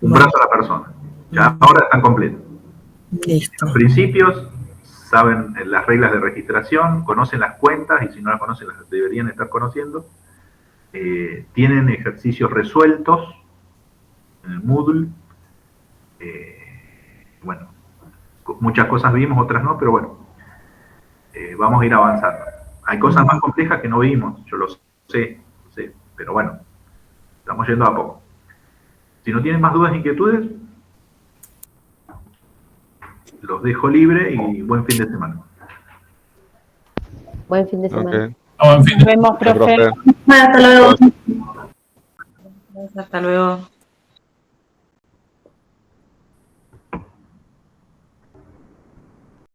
un brazo a la persona. Ya ahora están completos. Listo. Los principios saben las reglas de registración, conocen las cuentas y si no las conocen las deberían estar conociendo. Tienen ejercicios resueltos en el Moodle. Bueno, muchas cosas vimos, otras no, pero bueno, vamos a ir avanzando. Hay cosas más complejas que no vimos, yo lo sé, pero bueno, estamos yendo a poco. Si no tienen más dudas e inquietudes, los dejo libre y buen fin de semana. Buen fin de semana. Okay. Nos vemos, profe. Hasta luego. Hasta luego.